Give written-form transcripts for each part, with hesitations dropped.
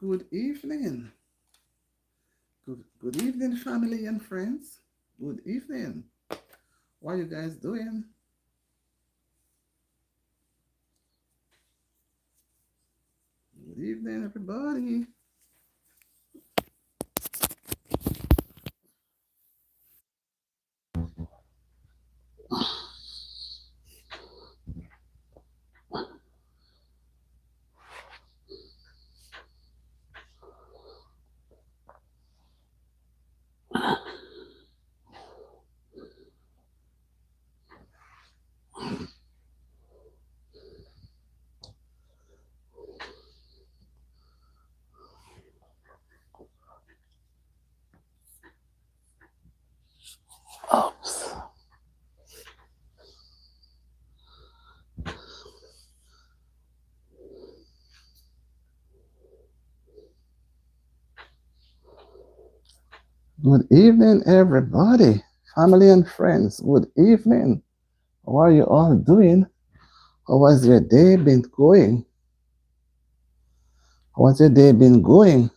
Good evening. Good evening, family and friends. Good evening. What are you guys doing? Good evening, everybody. Oops. Good evening, everybody. Family and friends. Good evening. How are you all doing? How has your day been going? How has your day been going?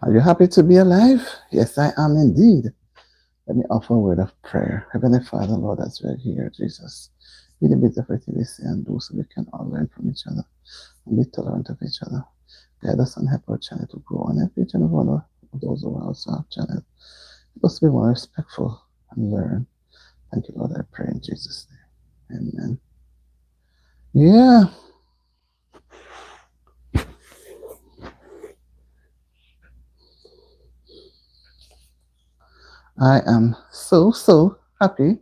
Are you happy to be alive? Yes, I am indeed. Let me offer a word of prayer. Heavenly Father, Lord, as we're here, Jesus, be the bit of everything we say and do so we can all learn from each other and be tolerant of each other. Guide us and help our channel to grow and help each and every one of those who also have channel. Help us to be more respectful and learn. Thank you, Lord, I pray in Jesus' name. Amen. Yeah, I am so happy.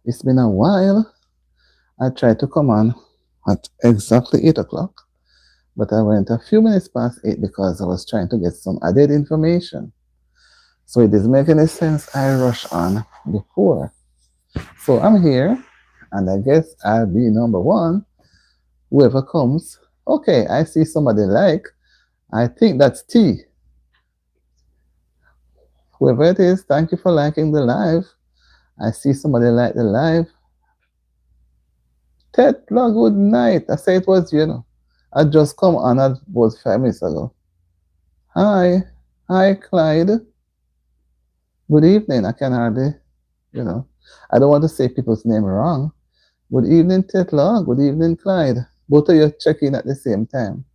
It's been a while. I tried to come on at exactly 8 o'clock, but I went a few minutes past 8 because I was trying to get some added information. So it doesn't make any sense I rush on before. So I'm here, and I guess I'll be number one. Whoever comes. Okay, I see somebody like. I think that's T. Whoever it is, thank you for liking the live. I see somebody like the live. Ted, good night. I say it was you. I just come on about 5 minutes ago. Hi. Hi, Clyde. Good evening. I can hardly, you know. I don't want to say people's name wrong. Good evening, Tetla. Good evening, Clyde. Both of you check in at the same time.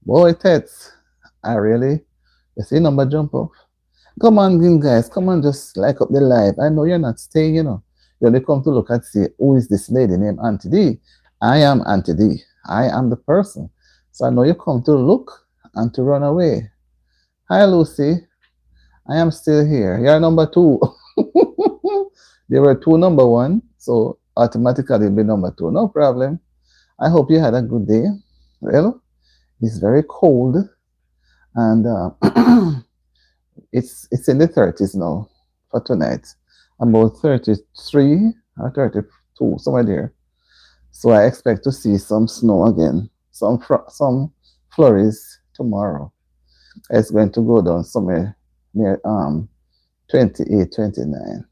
Boy, Tets, I really, you see number jump up. Come on, guys. Come on, just like up the live. I know you're not staying. You only come to look and see who is this lady named Auntie D. I am Auntie D. I am the person. So I know you come to look and to run away. Hi, Lucy. I am still here. You're number two. There were two number one, so automatically be number two. No problem. I hope you had a good day. Well, it's very cold, and it's in the 30s now for tonight. About 33 or 32, somewhere there. So I expect to see some snow again, some flurries tomorrow. It's going to go down somewhere near 28, 29.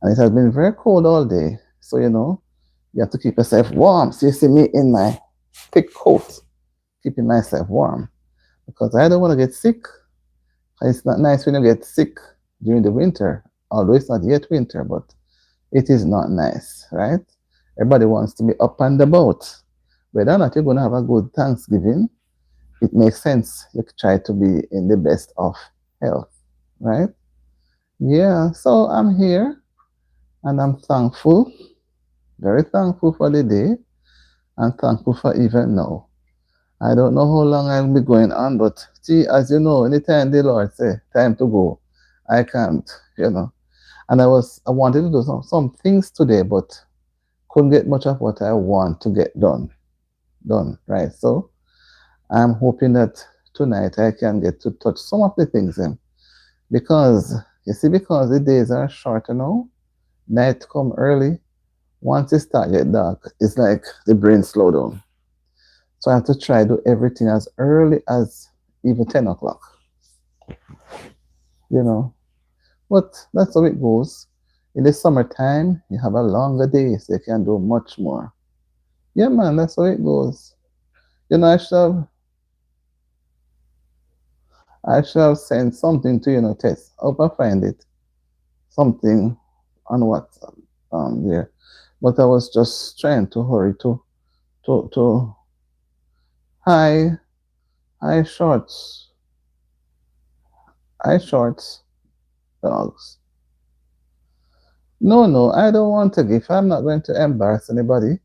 And it has been very cold all day. So, you have to keep yourself warm. So you see me in my thick coat, keeping myself warm. Because I don't want to get sick. It's not nice when you get sick during the winter, although it's not yet winter, but it is not nice, right? Everybody wants to be up and about. Whether or not you're going to have a good Thanksgiving, it makes sense. You try to be in the best of health, right? Yeah, so I'm here and I'm thankful, very thankful for the day and thankful for even now. I don't know how long I'll be going on, but see, as you know, anytime the Lord say time to go, I can't. And I wanted to do some things today, but couldn't get much of what I want to get done, right? So I'm hoping that tonight I can get to touch some of the things in. Because because the days are shorter now, night come early. Once it start get dark, it's like the brain slow down. So I have to try to do everything as early as even 10 o'clock. You know. But that's how it goes. In the summertime, you have a longer day, so you can do much more. Yeah, man, that's how it goes. I should have I shall send something to you, no test. Hope I find it. Something on WhatsApp there. But I was just trying to hurry to hi, hi shorts. Hi shorts dogs. No, I don't want a gift. I'm not going to embarrass anybody.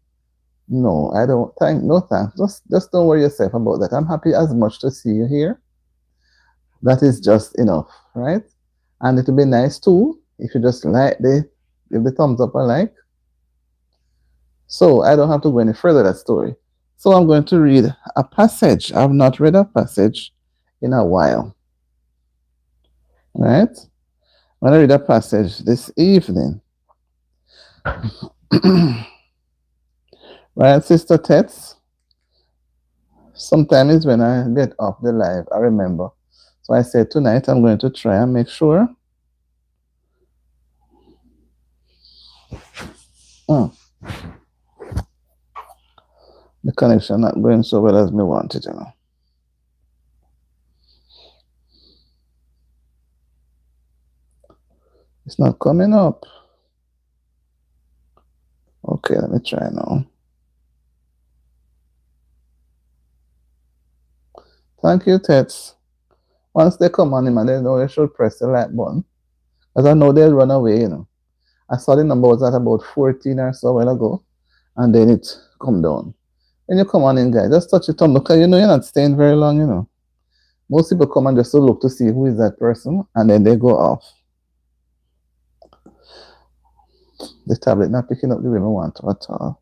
No, I don't no thanks. Just don't worry yourself about that. I'm happy as much to see you here. That is just enough, right? And it will be nice too if you just give the thumbs up I like. So I don't have to go any further that story. So I'm going to read a passage. I've not read a passage in a while. Right? I'm going to read a passage this evening. Right, Sister Tets? Sometimes when I get off the live, I remember. So I said tonight I'm going to try and make sure. The connection not going so well as me want it, you know. It's not coming up. Okay, let me try now. Thank you, Tets. Once they come on him and they know they should press the like button. Because I know they'll run away, you know. I saw the number was at about 14 or so a while ago. And then it come down. When you come on in, guys, just touch the thumb because you know you're not staying very long, you know. Most people come and just to look to see who is that person and then they go off. The tablet not picking up the way I want to at all.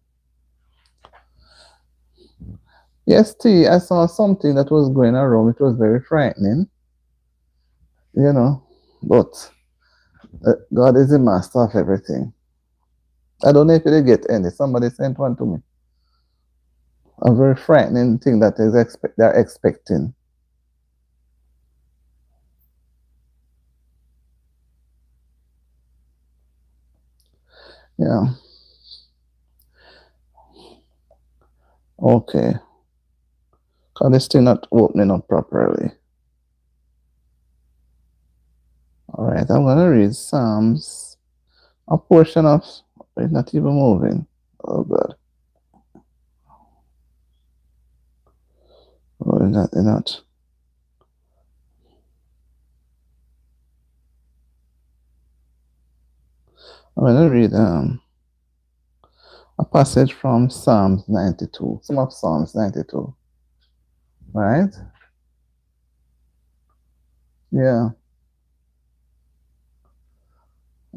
Yes, T, I saw something that was going around. It was very frightening, you know, but God is the master of everything. I don't know if you get any. Somebody sent one to me. A very frightening thing that they're expecting. Yeah. Okay. Because it's still not opening up properly. All right, I'm going to read Psalms. A portion of it's not even moving. Oh, God. Oh, not. I'm going to read a passage from Psalms 92. Some of Psalms 92. Right? Yeah.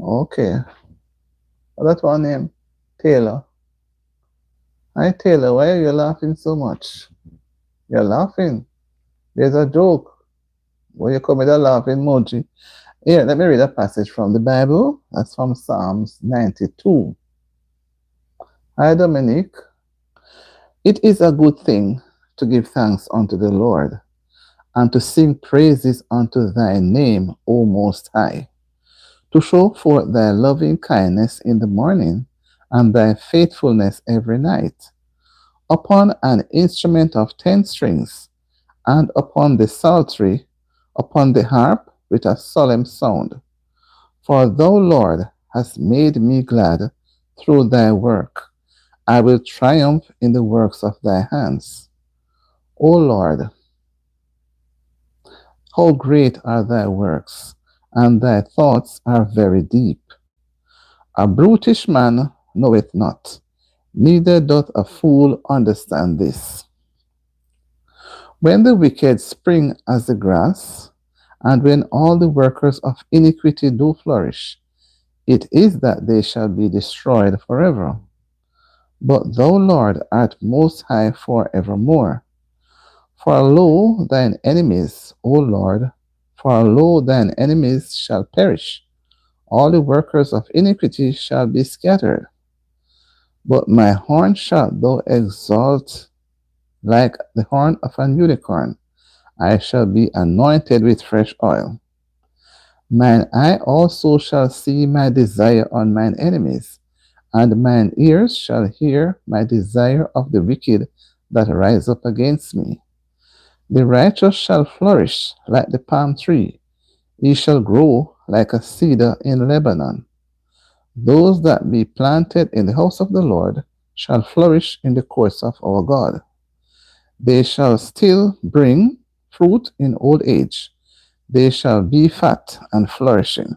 Okay. That's one name. Taylor. Hi, Taylor. Why are you laughing so much? You're laughing. There's a joke. When you come with a laughing emoji. Here, let me read a passage from the Bible. That's from Psalms 92. Hi, Dominic. It is a good thing to give thanks unto the Lord and to sing praises unto thy name, O Most High, to show forth thy loving kindness in the morning and thy faithfulness every night, upon an instrument of 10 strings, and upon the psaltery, upon the harp with a solemn sound. For thou, Lord, hast made me glad through thy work. I will triumph in the works of thy hands. O Lord, how great are thy works, and thy thoughts are very deep. A brutish man knoweth not, neither doth a fool understand this. When the wicked spring as the grass, and when all the workers of iniquity do flourish, it is that they shall be destroyed forever. But thou, Lord, art most high for evermore. For lo, thine enemies, O Lord, for lo, thine enemies shall perish. All the workers of iniquity shall be scattered. But my horn shalt thou exalt like the horn of an unicorn. I shall be anointed with fresh oil. Mine eye also shall see my desire on mine enemies, and mine ears shall hear my desire of the wicked that rise up against me. The righteous shall flourish like the palm tree. He shall grow like a cedar in Lebanon. Those that be planted in the house of the Lord shall flourish in the courts of our God. They shall still bring fruit in old age. They shall be fat and flourishing.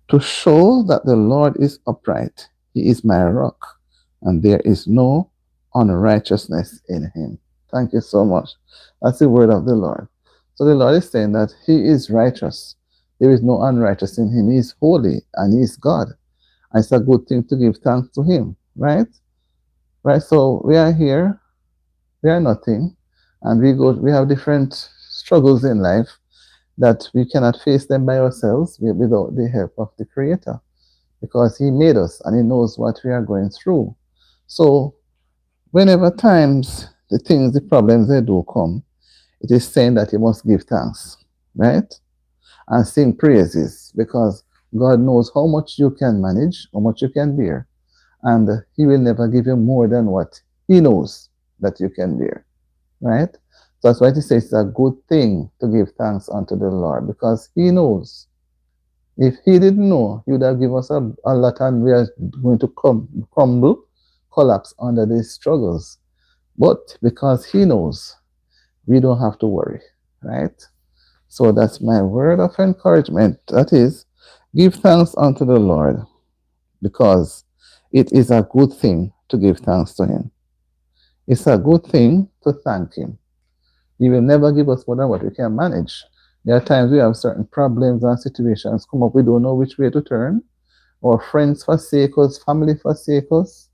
To show that the Lord is upright, he is my rock, and there is no unrighteousness in him. Thank you so much. That's the word of the Lord. So the Lord is saying that he is righteous. There is no unrighteous in him. He is holy and he is God. And it's a good thing to give thanks to him, right? Right. So we are here, we are nothing, and we have different struggles in life that we cannot face them by ourselves without the help of the Creator, because he made us and he knows what we are going through. So whenever times the problems they do come, it is saying that you must give thanks, right? And sing praises, because God knows how much you can manage, how much you can bear, and he will never give you more than what he knows that you can bear, right? So that's why he says it's a good thing to give thanks unto the Lord, because he knows. If he didn't know, he would have given us a lot, and we are going to crumble, collapse under these struggles. But because he knows, we don't have to worry, right? So that's my word of encouragement. That is, give thanks unto the Lord, because it is a good thing to give thanks to him. It's a good thing to thank him. He will never give us more than what we can manage. There are times we have certain problems and situations come up, we don't know which way to turn. Our friends forsake us, family forsake us.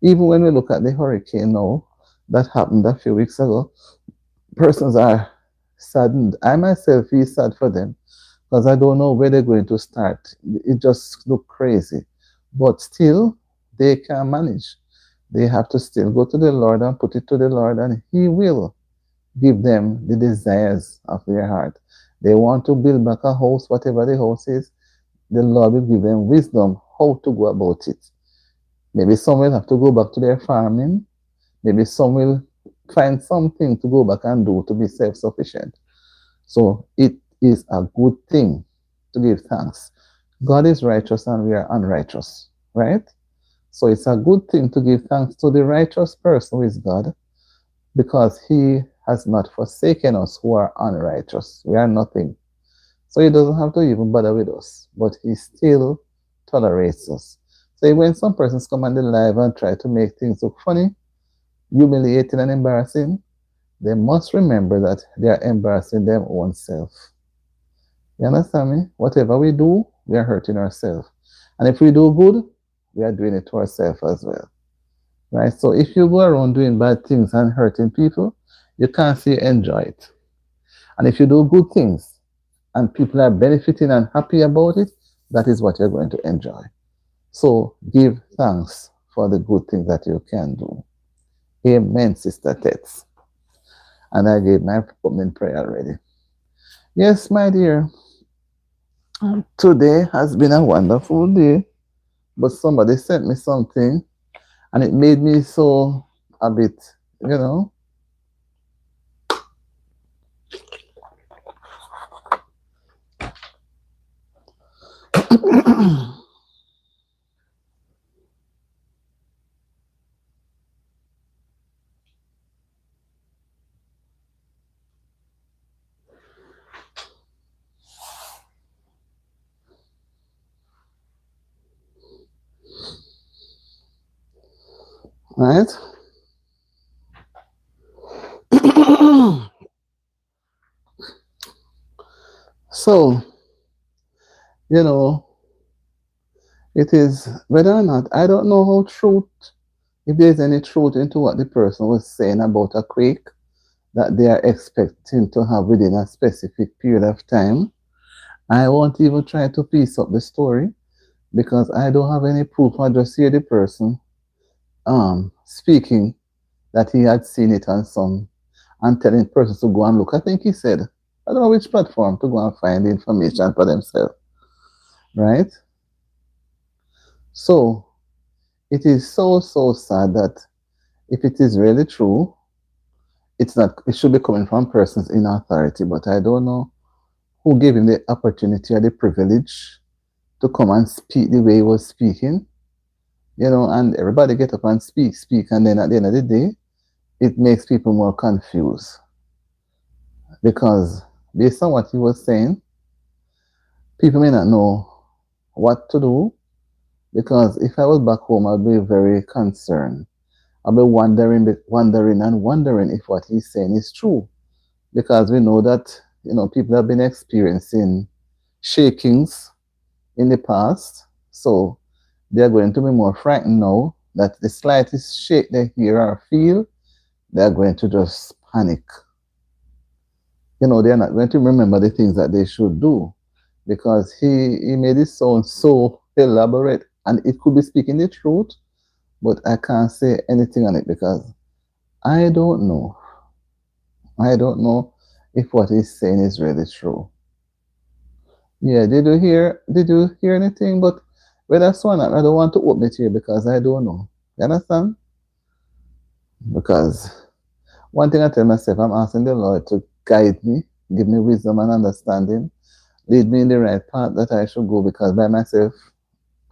Even when we look at the hurricane now, that happened a few weeks ago, persons are saddened. I myself feel sad for them, because I don't know where they're going to start. It just look crazy. But still, they can manage. They have to still go to the Lord and put it to the Lord, and he will give them the desires of their heart. They want to build back a house, whatever the house is, the Lord will give them wisdom how to go about it. Maybe some will have to go back to their farming. Maybe some will find something to go back and do to be self-sufficient. So it is a good thing to give thanks. God is righteous and we are unrighteous, right? So it's a good thing to give thanks to the righteous person who is God, because he has not forsaken us who are unrighteous. We are nothing. So he doesn't have to even bother with us, but he still tolerates us. So when some persons come on the live and try to make things look funny, humiliating and embarrassing, they must remember that they are embarrassing their own self. You understand me? Whatever we do, we are hurting ourselves. And if we do good, we are doing it to ourselves as well. Right? So if you go around doing bad things and hurting people, you can't say enjoy it. And if you do good things and people are benefiting and happy about it, that is what you're going to enjoy. So give thanks for the good things that you can do. Amen, Sister Tets. And I gave my opening prayer already. Yes, my dear. Today has been a wonderful day, but somebody sent me something and it made me so a bit, you know. Right? So, you know, it is whether or not, I don't know how truth, if there's any truth into what the person was saying about a quake that they are expecting to have within a specific period of time. I won't even try to piece up the story, because I don't have any proof. I just hear the person speaking that he had seen it on some, and telling persons to go and look. I think he said, I don't know which platform, to go and find the information for themselves. Right? So it is so sad that if it is really true, it's not, it should be coming from persons in authority, but I don't know who gave him the opportunity or the privilege to come and speak the way he was speaking, and everybody get up and speak, and then at the end of the day, it makes people more confused because based on what he was saying, people may not know what to do because if I was back home, I'd be very concerned. I'll be wondering if what he's saying is true because we know that people have been experiencing shakings in the past, so they are going to be more frightened now that the slightest shake they hear or feel, they are going to just panic. They are not going to remember the things that they should do because he made it sound so elaborate and it could be speaking the truth, but I can't say anything on it because I don't know. I don't know if what he's saying is really true. Yeah, did you hear anything? But well, that's one. I don't want to open it here because I don't know. You understand? Because one thing I tell myself, I'm asking the Lord to guide me, give me wisdom and understanding, lead me in the right path that I should go because by myself,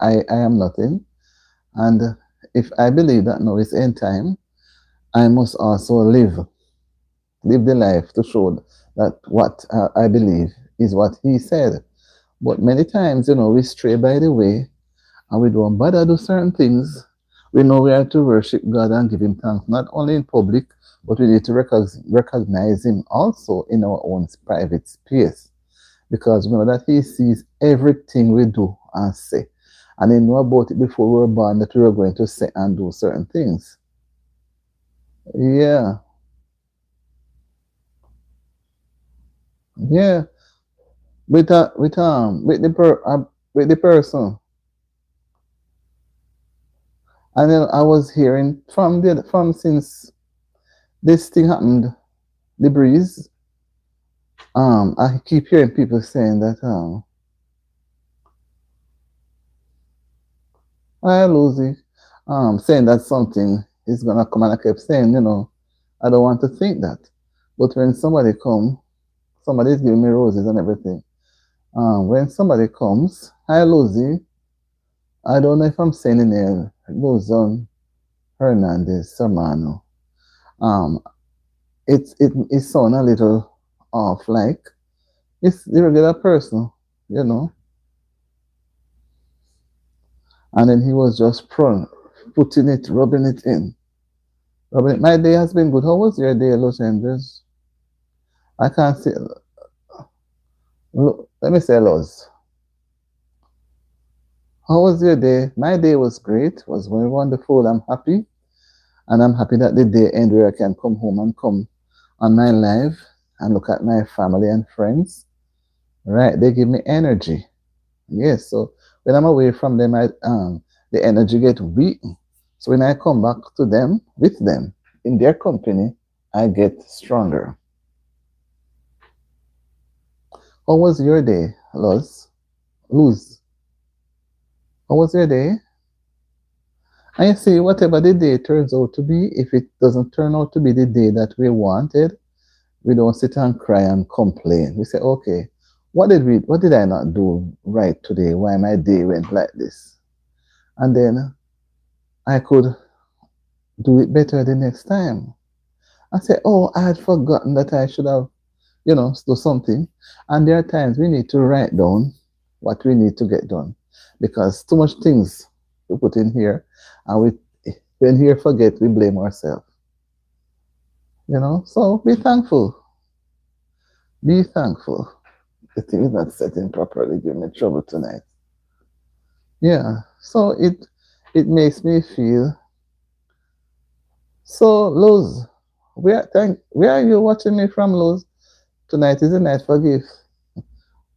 I am nothing. And if I believe that now is end time, I must also live the life to show that what I believe is what He said. But many times, we stray by the way and we don't bother do certain things. We know we are to worship God and give Him thanks, not only in public, but we need to recognize Him also in our own private space. Because we know that He sees everything we do and say. And He knew about it before we were born that we were going to say and do certain things. Yeah, yeah. With the person. And then I was hearing from since this thing happened, the breeze. I keep hearing people saying that I lose it. Saying that something is gonna come, and I kept saying, I don't want to think that. But when somebody's giving me roses and everything. When somebody comes, hi Lucy, I don't know if I'm saying the name, Luzon Hernandez Samano. Um, it sound a little off, like it's the regular person, you know. And then he was just putting it, rubbing it in. Rubbing it. My day has been good. How was your day, Los Angeles? I can't see. Let me say, Los. How was your day? My day was great. It was very wonderful. I'm happy. And I'm happy that the day end where I can come home and come on my live and look at my family and friends. Right? They give me energy. Yes. So when I'm away from them, the energy get weak. So when I come back to them, with them, in their company, I get stronger. How was your day, Luz? How was your day? And you see, whatever the day turns out to be, if it doesn't turn out to be the day that we wanted, we don't sit and cry and complain. We say, okay, what did I not do right today? Why my day went like this? And then I could do it better the next time. I say, oh, I had forgotten that I should have, do something. And there are times we need to write down what we need to get done because too much things we put in here, and when we forget, we blame ourselves. So be thankful. Be thankful. The thing is not setting properly, give me trouble tonight. Yeah. So it makes me feel so Luz. Where are you watching me from, Luz? Tonight is the night for gift.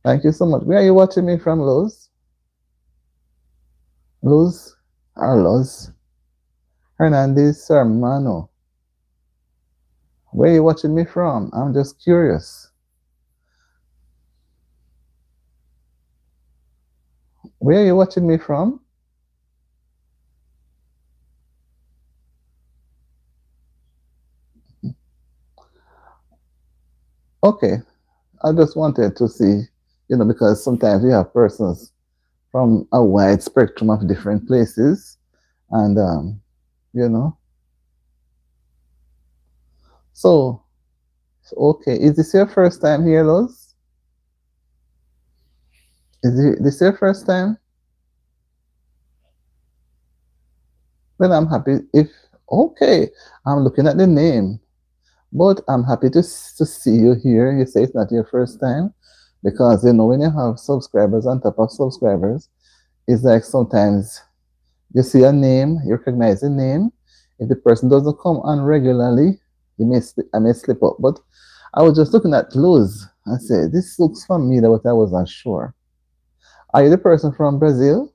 Thank you so much. Where are you watching me from, Luz? Luz Arlos Hernandez Sermano. Where are you watching me from? I'm just curious. Where are you watching me from? Okay, I just wanted to see, because sometimes we have persons from a wide spectrum of different places, and you know, so okay, is this your first time here, Loz? This your first time? Well, I'm happy if okay. I'm looking at the name, but I'm happy to see you here. You say it's not your first time because when you have subscribers on top of subscribers, it's like sometimes you see a name, you recognize the name. If the person doesn't come on regularly, I may slip up. But I was just looking at Luz. I said, this looks familiar, but I wasn't sure. Are you the person from Brazil?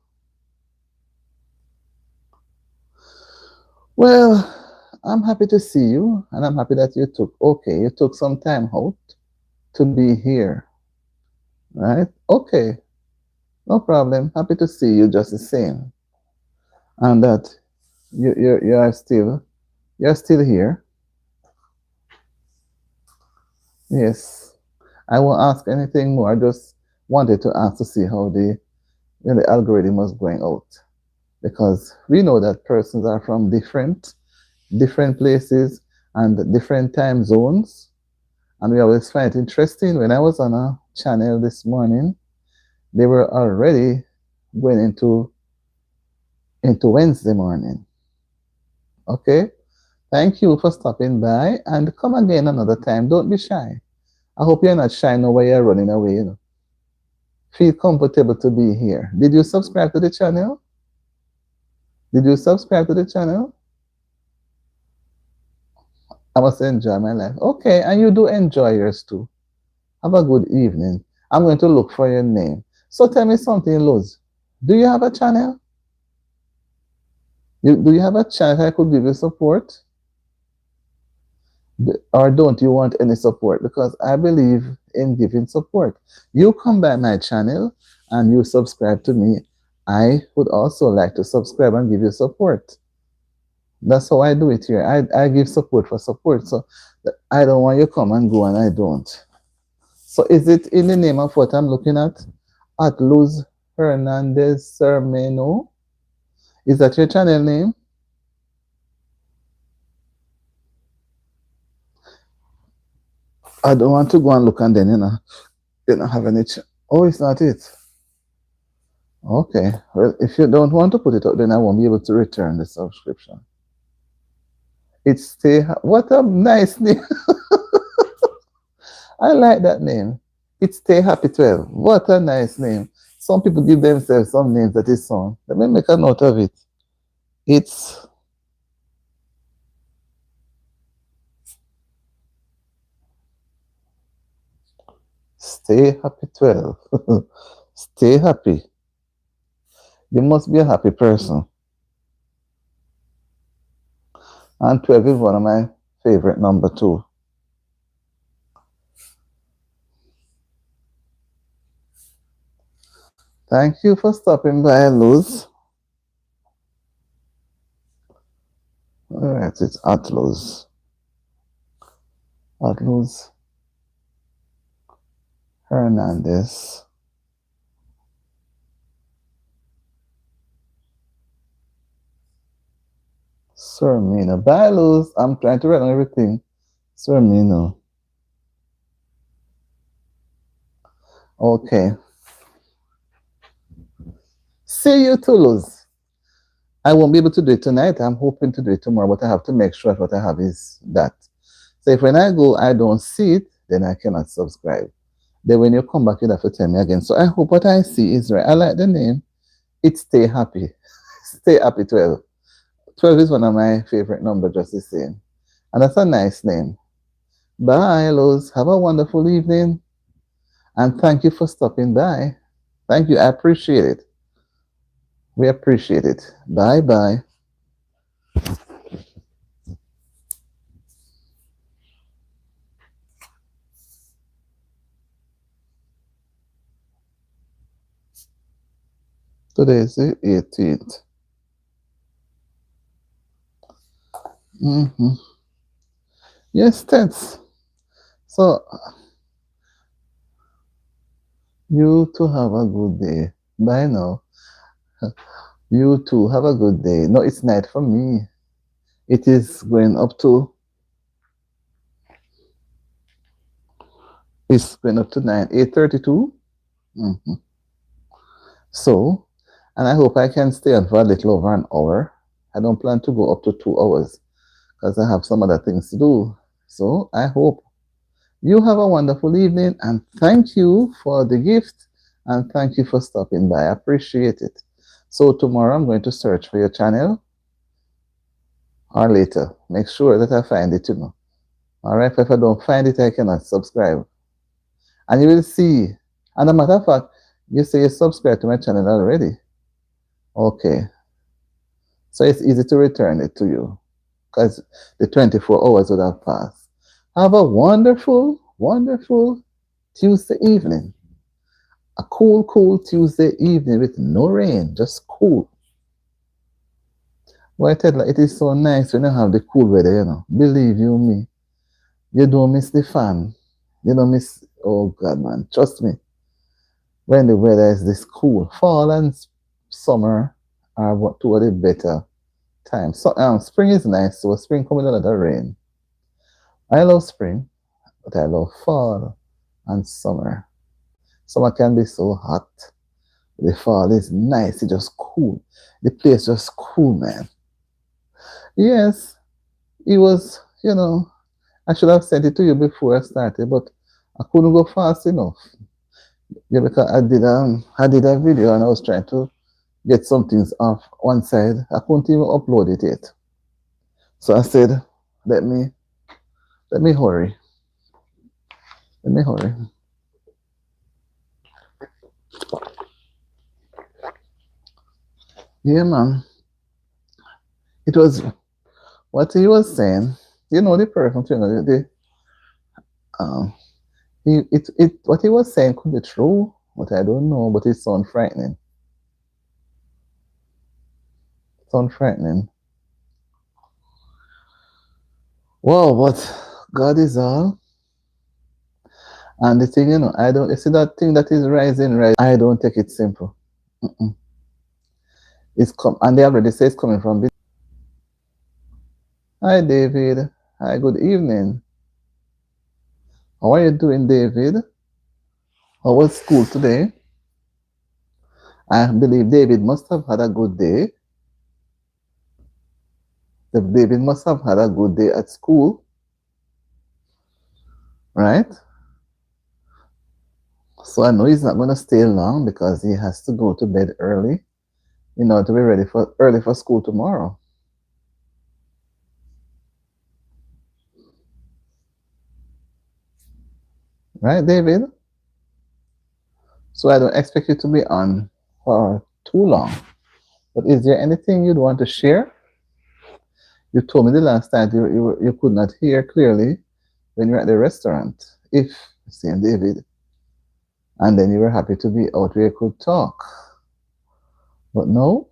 Well, I'm happy to see you, and I'm happy that you took some time out to be here, right? Okay, no problem. Happy to see you just the same, and that you're still here. Yes, I won't ask anything more. I just wanted to ask to see how the algorithm was going out, because we know that persons are from different places and different time zones. And we always find it interesting. When I was on a channel this morning, they were already going into Wednesday morning. Okay? Thank you for stopping by and come again another time. Don't be shy. I hope you're not shy now while you're running away. Feel comfortable to be here. Did you subscribe to the channel? Did you subscribe to the channel? I must enjoy my life. Okay, and you do enjoy yours too. Have a good evening. I'm going to look for your name. So tell me something, Luz. Do you have a channel? Do you have a channel I could give you support? Or don't you want any support? Because I believe in giving support. You come by my channel and you subscribe to me. I would also like to subscribe and give you support. That's how I do it here. I give support for support. So I don't want you to come and go and I don't. So is it in the name of what I'm looking at Luz Hernandez Sermeno? Is that your channel name? I don't want to go and look and then, you don't have any. Oh, it's not it. Okay. Well, if you don't want to put it up, then I won't be able to return the subscription. It's stay. What a nice name. I like that name. It's Stay Happy 12. What a nice name. Some people give themselves some names that is song. Let me make a note of it. It's Stay Happy 12. Stay happy. You must be a happy person. And 12 is one of my favorite number too. Thank you for stopping by, Luz. All right, it's at Luz. At Luz Hernandez. Sermino. Bye, Luz. I'm trying to write on everything. Sermino. Okay. See you too, Luz. I won't be able to do it tonight. I'm hoping to do it tomorrow, but I have to make sure what I have is that. So if when I go, I don't see it, then I cannot subscribe. Then when you come back, you have to tell me again. So I hope what I see is right. I like the name. It's Stay Happy. Stay Happy 12. 12 is one of my favorite numbers, just the same. And that's a nice name. Bye, Luz. Have a wonderful evening. And thank you for stopping by. Thank you. I appreciate it. We appreciate it. Bye bye. Today is the 18th. Yes, tense. So You too have a good day. Bye now. You too have a good day. No, it's night for me. It is going up to, it's going up to 8:32. Mm-hmm. So, and I hope I can stay on for a little over an hour. I don't plan to go up to 2 hours because I have some other things to do. So I hope you have a wonderful evening, and thank you for the gift, and thank you for stopping by. I appreciate it. So tomorrow I'm going to search for your channel, or later. Make sure that I find it, All right, if I don't find it, I cannot subscribe. And you will see. And a matter of fact, you say you subscribe to my channel already. Okay. So it's easy to return it to you because the 24 hours would have passed. Have a wonderful, wonderful Tuesday evening. A cool, cool Tuesday evening with no rain, just cool. Well, I tell you, it is so nice when you have the cool weather, Believe you me. You don't miss the fan. You don't miss, oh God, man. Trust me. When the weather is this cool, fall and summer are two of the better times. So, spring is nice, so spring coming out of the rain. I love spring, but I love fall and summer. Summer can be so hot. The fall is nice. It's just cool. The place just cool, man. Yes, it was, I should have sent it to you before I started, but I couldn't go fast enough. Yeah, because I did a video and I was trying to get some things off one side. I couldn't even upload it yet. So I said, let me hurry. Let me hurry. Yeah, man. It was what he was saying. The person, um, what he was saying could be true, but I don't know. But it sounds frightening. Sounds frightening. Wow, but God is all. And the thing, I don't. You see that thing that is rising, right? I don't take it simple. Mm-mm. And they already say it's coming from. Hi, David. Hi, good evening. How are you doing, David? How was school today? I believe David must have had a good day. David must have had a good day at school, right? So I know he's not going to stay long because he has to go to bed early in order to be ready for school tomorrow. Right, David? So I don't expect you to be on for too long. But is there anything you'd want to share? You told me the last time you could not hear clearly when you were at the restaurant, if St. David. And then you were happy to be out where you could talk. But no,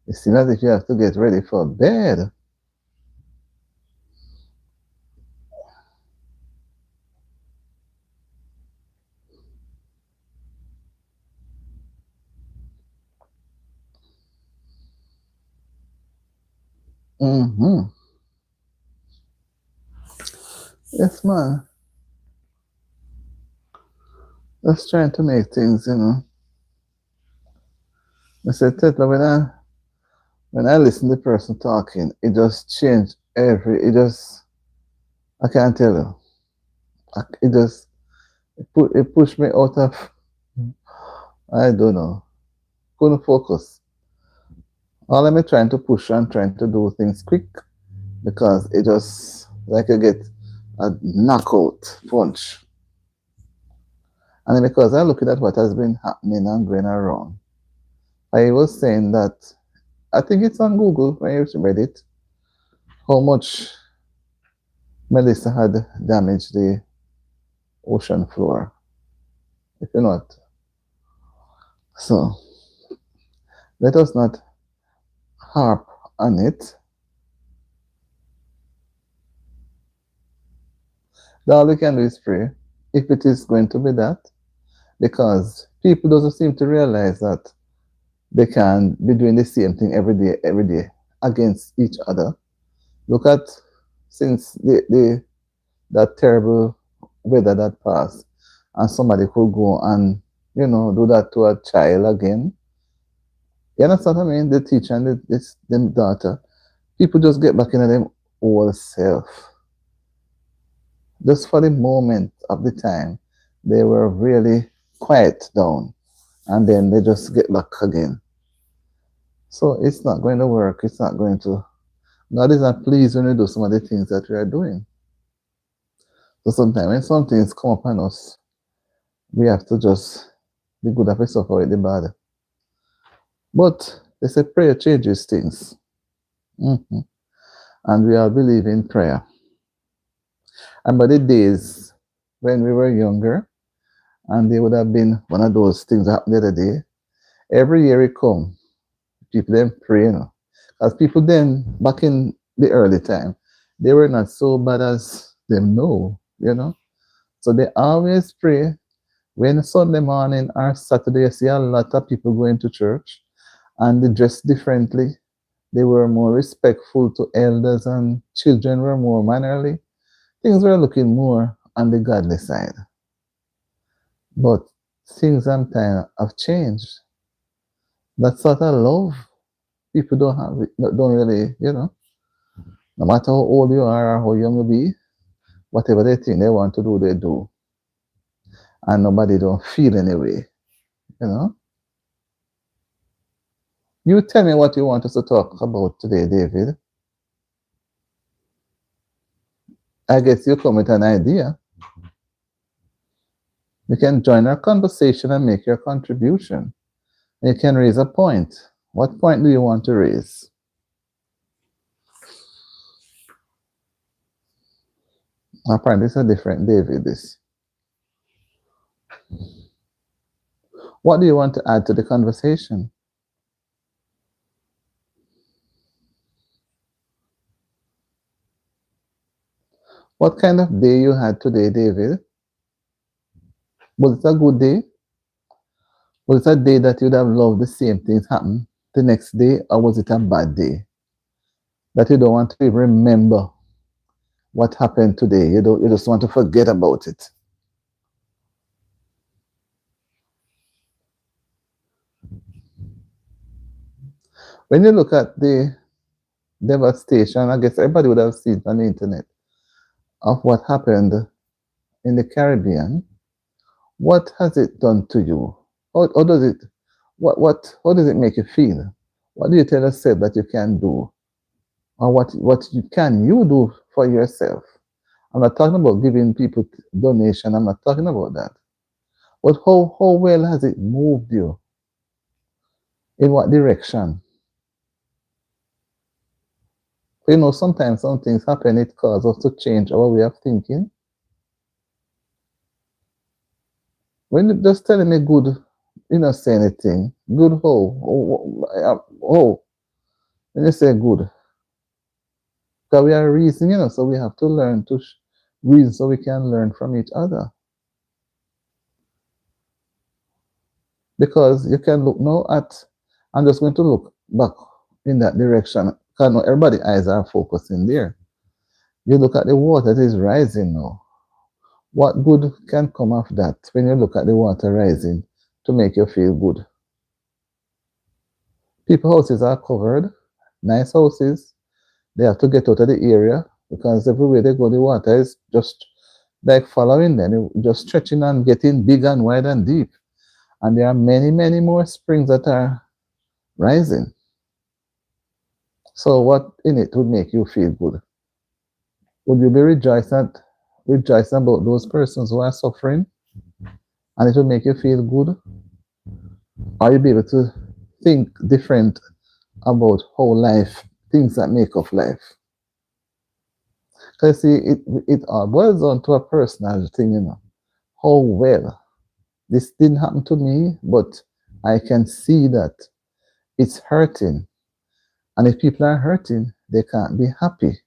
it seems as if you have to get ready for bed. Mm-hmm. Yes, man. Just trying to make things, I said, Tetla, when I listen to the person talking, it just changed I can't tell you. It pushed me out of, I don't know, couldn't focus. All I'm trying to push and trying to do things quick because it just, like I get a knockout punch. And then because I look at what has been happening and going around, I was saying that, I think it's on Google when you read it, how much Melissa had damaged the ocean floor. If you're not. So, let us not harp on it. All we can do is pray. If it is going to be that, because people doesn't seem to realize that they can be doing the same thing every day against each other. Look at since that terrible weather that passed, and somebody could go and do that to a child again. You understand what I mean? The teacher and the daughter, people just get back into them old self. Just for the moment of the time, they were really quiet down, and then they just get back again. So it's not going to work. It's not going to. God is not pleased when we do some of the things that we are doing. So sometimes when some things come upon us, we have to just be good at it, suffer with the bad. But they say prayer changes things. And we all believe in prayer. And by the days when we were younger, and there would have been one of those things that happened the other day, every year it come, people then pray, Because people then, back in the early time, they were not so bad as them now, So they always pray. When Sunday morning or Saturday, you see a lot of people going to church, and they dress differently. They were more respectful to elders, and children were more mannerly. Things were looking more on the godly side. But things sometimes have changed. That sort of love, people don't really, no matter how old you are or how young you be, whatever they think they want to do, they do. And nobody don't feel any way, You tell me what you want us to talk about today, David. I guess you come with an idea. You can join our conversation and make your contribution. You can raise a point. What point do you want to raise? Apparently, it's a different David. This. What do you want to add to the conversation? What kind of day you had today, David? Was it a good day? Was it a day that you'd have loved the same things happen the next day, or was it a bad day? That you don't want to even remember what happened today. You just want to forget about it. When you look at the devastation, I guess everybody would have seen on the internet of what happened in the Caribbean. What has it done to you? How does it how does it make you feel? What do you tell yourself that you can do? Or what can you do for yourself? I'm not talking about giving people donation. I'm not talking about that. But how well has it moved you? In what direction? Sometimes some things happen, it causes us to change our way of thinking. When you just telling me good, you not say anything. Good how? When you say good, because we are reasoning, so we have to learn to reason so we can learn from each other. Because you can look now at, I'm just going to look back in that direction. Because now everybody's eyes are focusing there. You look at the water that is rising now. What good can come of that when you look at the water rising to make you feel good? People's houses are covered, nice houses. They have to get out of the area because everywhere they go, the water is just like following them, just stretching and getting big and wide and deep. And there are many, many more springs that are rising. So what in it would make you feel good? Would you be rejoicing about those persons who are suffering, and it will make you feel good? Or you be able to think different about how life, things that make up life? Because see, it all boils down to a personal thing, How well. This didn't happen to me, but I can see that it's hurting. And if people are hurting, they can't be happy.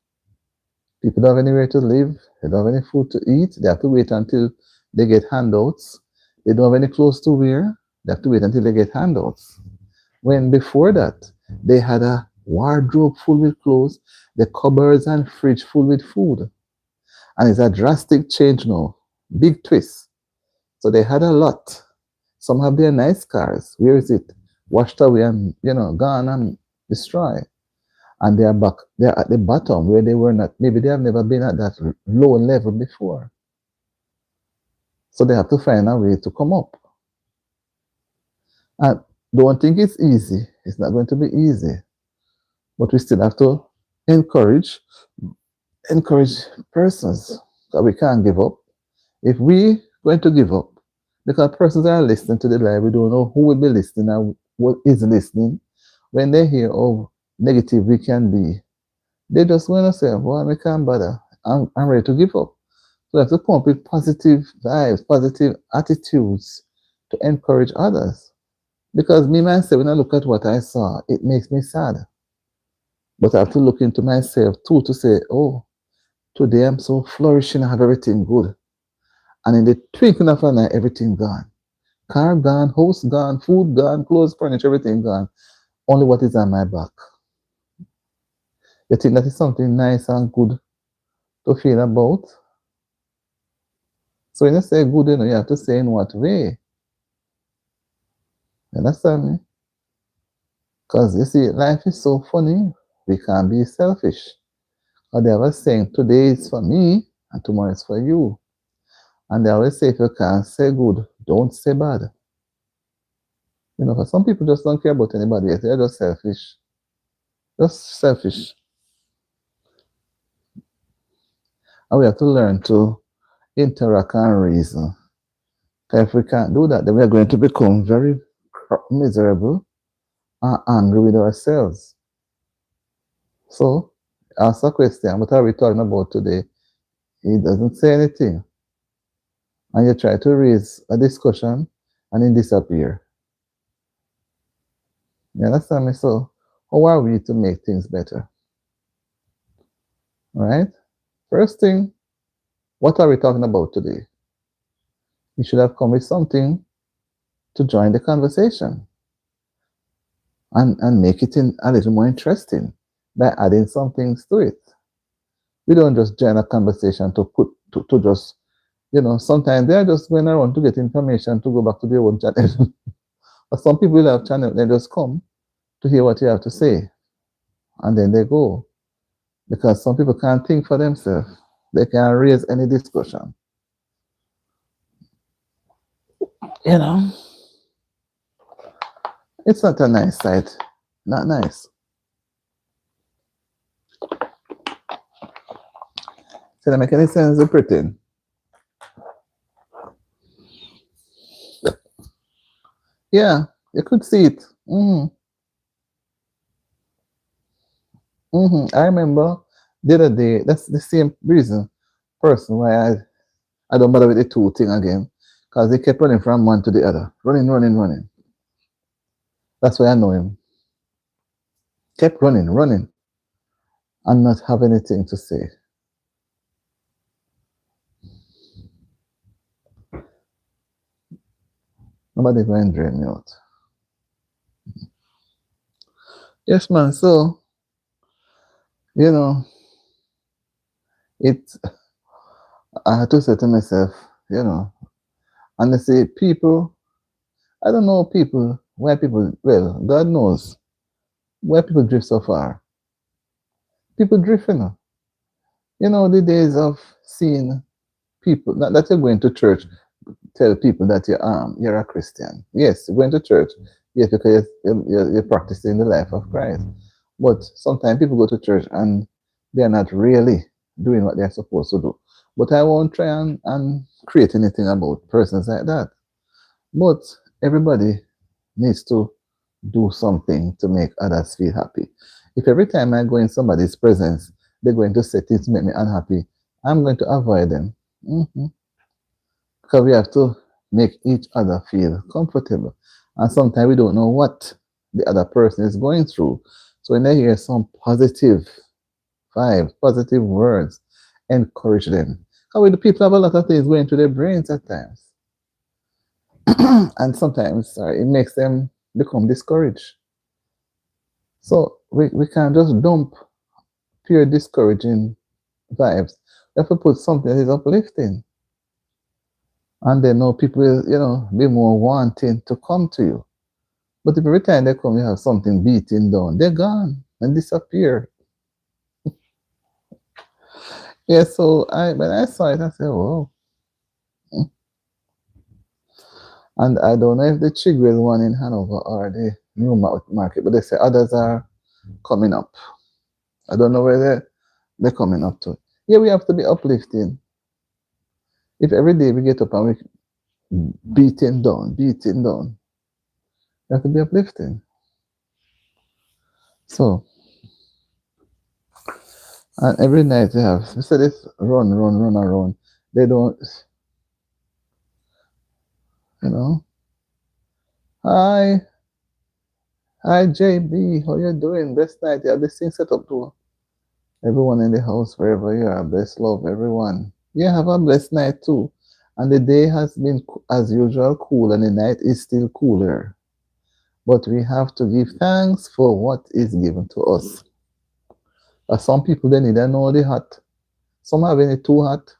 People don't have anywhere to live, they don't have any food to eat, they have to wait until they get handouts. They don't have any clothes to wear. They have to wait until they get handouts. When before that, they had a wardrobe full with clothes, the cupboards and fridge full with food. And it's a drastic change now. Big twist. So they had a lot. Some have their nice cars. Where is it? Washed away and gone and destroyed. And they are back. They're at the bottom where they were not. Maybe they have never been at that low level before. So they have to find a way to come up. And don't think it's easy. It's not going to be easy. But we still have to encourage persons that we can't give up. If we going to give up, because persons are listening to the live, we don't know who will be listening and what is listening. When they hear how negative we can be, they just want to say, well, I can't bother. I'm ready to give up. So we have to come up with positive vibes, positive attitudes to encourage others. Because me myself, when I look at what I saw, it makes me sad. But I have to look into myself too to say, oh, today I'm so flourishing, I have everything good. And in the twinkling of an eye, everything gone. Car gone, house gone, food gone, clothes, furniture, everything gone. Only what is on my back. You think that is something nice and good to feel about? So when you say good, you have to say in what way. You understand me? Because you see, life is so funny. We can't be selfish. Or they always saying, today is for me and tomorrow is for you. And they always say, if you can't say good, don't say bad. For some people just don't care about anybody else. They're just selfish. Just selfish. And we have to learn to interact and reason. If we can't do that, then we are going to become very miserable and angry with ourselves. So, ask a question, what are we talking about today? He doesn't say anything. And you try to raise a discussion and he disappear. You understand me? So, how are we to make things better? All right? First thing, what are we talking about today? You should have come with something to join the conversation and make it a little more interesting by adding some things to it. We don't just join a conversation to just, sometimes they're just going around to get information to go back to their own channel. But some people will have channel, they just come to hear what you have to say. And then they go. Because some people can't think for themselves. They can't raise any discussion. It's not a nice sight. Not nice. So that make any sense of pretend. Yeah, you could see it. I remember the other day, that's the same person why I don't bother with the two thing again. Because they kept running from one to the other. Running. That's why I know him. Kept running. And not have anything to say. Nobody going to drain me out. Yes, man. So, I had to say to myself, and I say, people, I don't know well, God knows why people drift so far. People drift, the days of seeing people, not that you're going to church, tell people that you're a Christian. Yes, you're going to church, yes, because you're practicing the life of Christ. But sometimes people go to church and they're not really doing what they're supposed to do. But I won't try and create anything about persons like that. But everybody needs to do something to make others feel happy. If every time I go in somebody's presence, they're going to say things to make me unhappy, I'm going to avoid them. Because we have to make each other feel comfortable. And sometimes we don't know what the other person is going through. So when they hear some positive vibes, positive words, encourage them. Because the people have a lot of things going through their brains at times. And sometimes it makes them become discouraged. So we can't just dump pure discouraging vibes. We have to put something that is uplifting. And then know people will, be more wanting to come to you. But if every time they come, you have something beating down, they're gone and disappear. Yeah, so when I saw it, I said, "Oh." And I don't know if the Chigwell one in Hanover or the New Market, but they say others are coming up. I don't know where they're coming up to. Yeah, we have to be uplifting. If every day we get up and we beating down, we have to be uplifting. So, and every night they have, we say this run around. They don't, you know, hi, hi JB, how you doing? Best night. You have this thing set up to everyone in the house, wherever you are. Bless love, everyone. Yeah, have a blessed night too. And the day has been, as usual, cool, and the night is still cooler. But we have to give thanks for what is given to us. Some people, they need to know the hot. Some have it too hot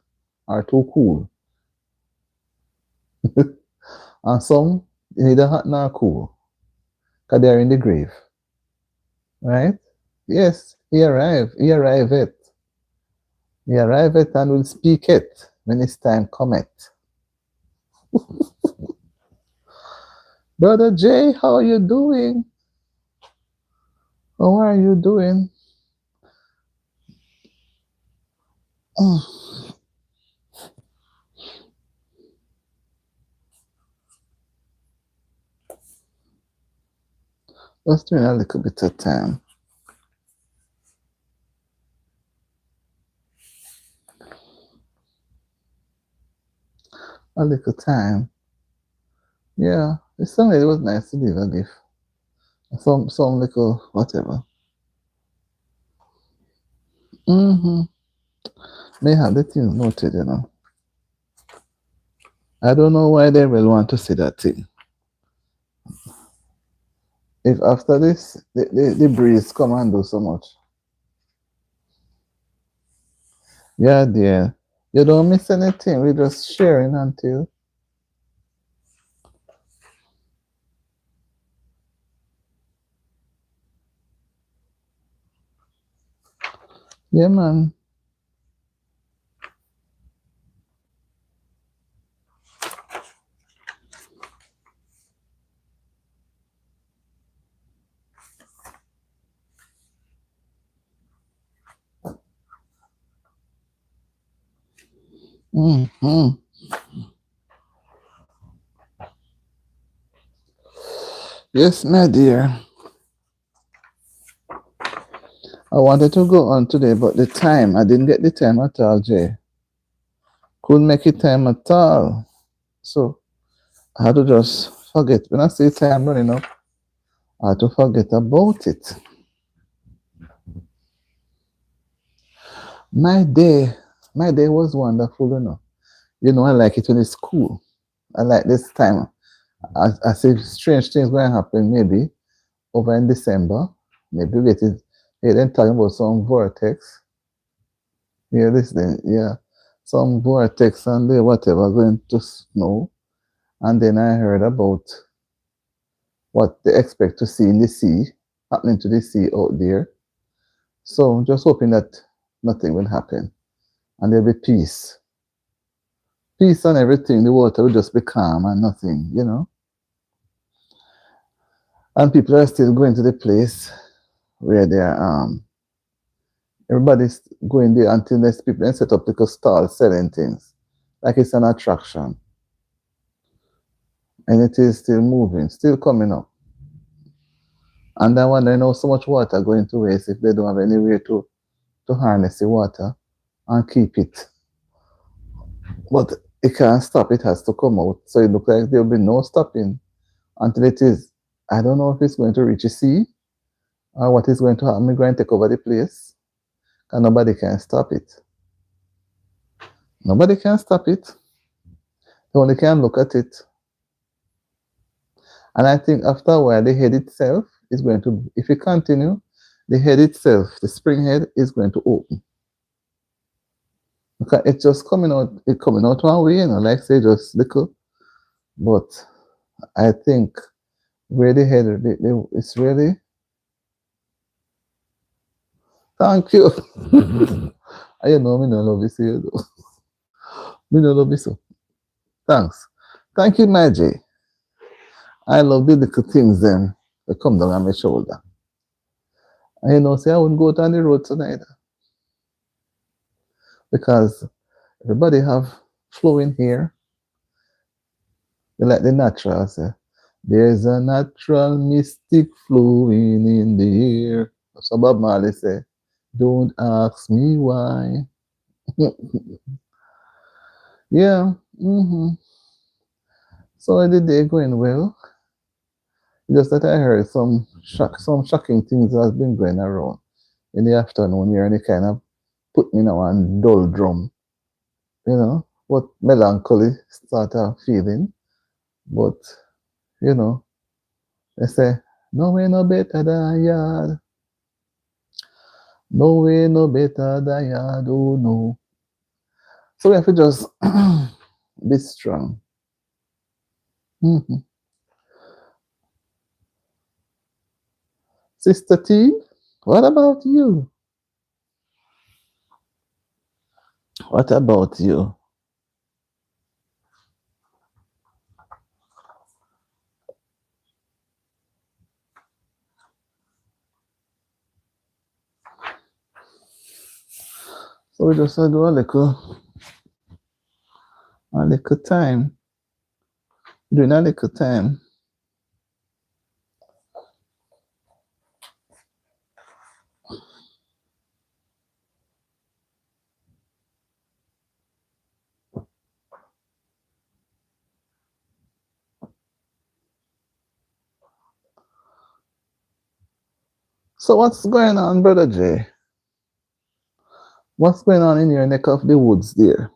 or too cool. And some neither hot nor cool. Because they're in the grave. Right? Yes, he arrived. He arrived it. He arrived it and will speak it when his time cometh. Brother Jay, how are you doing? How are you doing? Let's do a little bit of time. A little time. Yeah, it's something. It was nice to leave a gift. Some little whatever. Mm-hmm. May have the things noted, I don't know why they will want to see that thing. If after this, the breeze come and do so much. Yeah, dear. You don't miss anything. We're just sharing until. Yeah, man. Mm-hmm. Yes, my dear. I wanted to go on today, but the time, I didn't get the time at all, Jay. Couldn't make it time at all. So I had to just forget. When I see time running up, I had to forget about it. My day, my day was wonderful. I like it when it's cool. I like this time. I see strange things going to happen maybe over in December. Maybe we get it. Hey, then talking about some vortex. Yeah, this thing, yeah. Some vortex and the whatever going to snow. And then I heard about what they expect to see in the sea, happening to the sea out there. So just hoping that nothing will happen and there'll be peace. Peace and everything. The water will just be calm and nothing. And people are still going to the place where they're everybody's going there until next people and set up like a stall selling things. Like it's an attraction. And it is still moving, still coming up. And I wonder, so much water going to waste if they don't have any way to harness the water and keep it. But it can't stop, it has to come out. So it looks like there'll be no stopping until it is. I don't know if it's going to reach the sea or what is going to happen. We're going to take over the place. And nobody can stop it. Nobody can stop it. They only can look at it. And I think after a while, the head itself is going to, if you continue, the head itself, the spring head, is going to open. Because it's just coming out one way, like say just little. But I think where the head, it's really, thank you. I know me no love you, see you though. Me no love you so. Thanks. Thank you, Maggie. I love the little things then that come down on my shoulder. And say I wouldn't go down the road tonight because everybody have flowing hair. They like the natural. Say, there's a natural mystic flowing in the air. So Bob Marley say, don't ask me why. Yeah. So the day going well. Just that I heard some shocking things that has been going around in the afternoon here, and it kind of put me in a one dull drum. What melancholy start of feeling. But they say, no way no better than yard. No way no better than yard, oh no. So we have to just be strong. Sister T, what about you? What about you? So we just do a little time. Doing a little time. So what's going on, Brother Jay? What's going on in your neck of the woods there?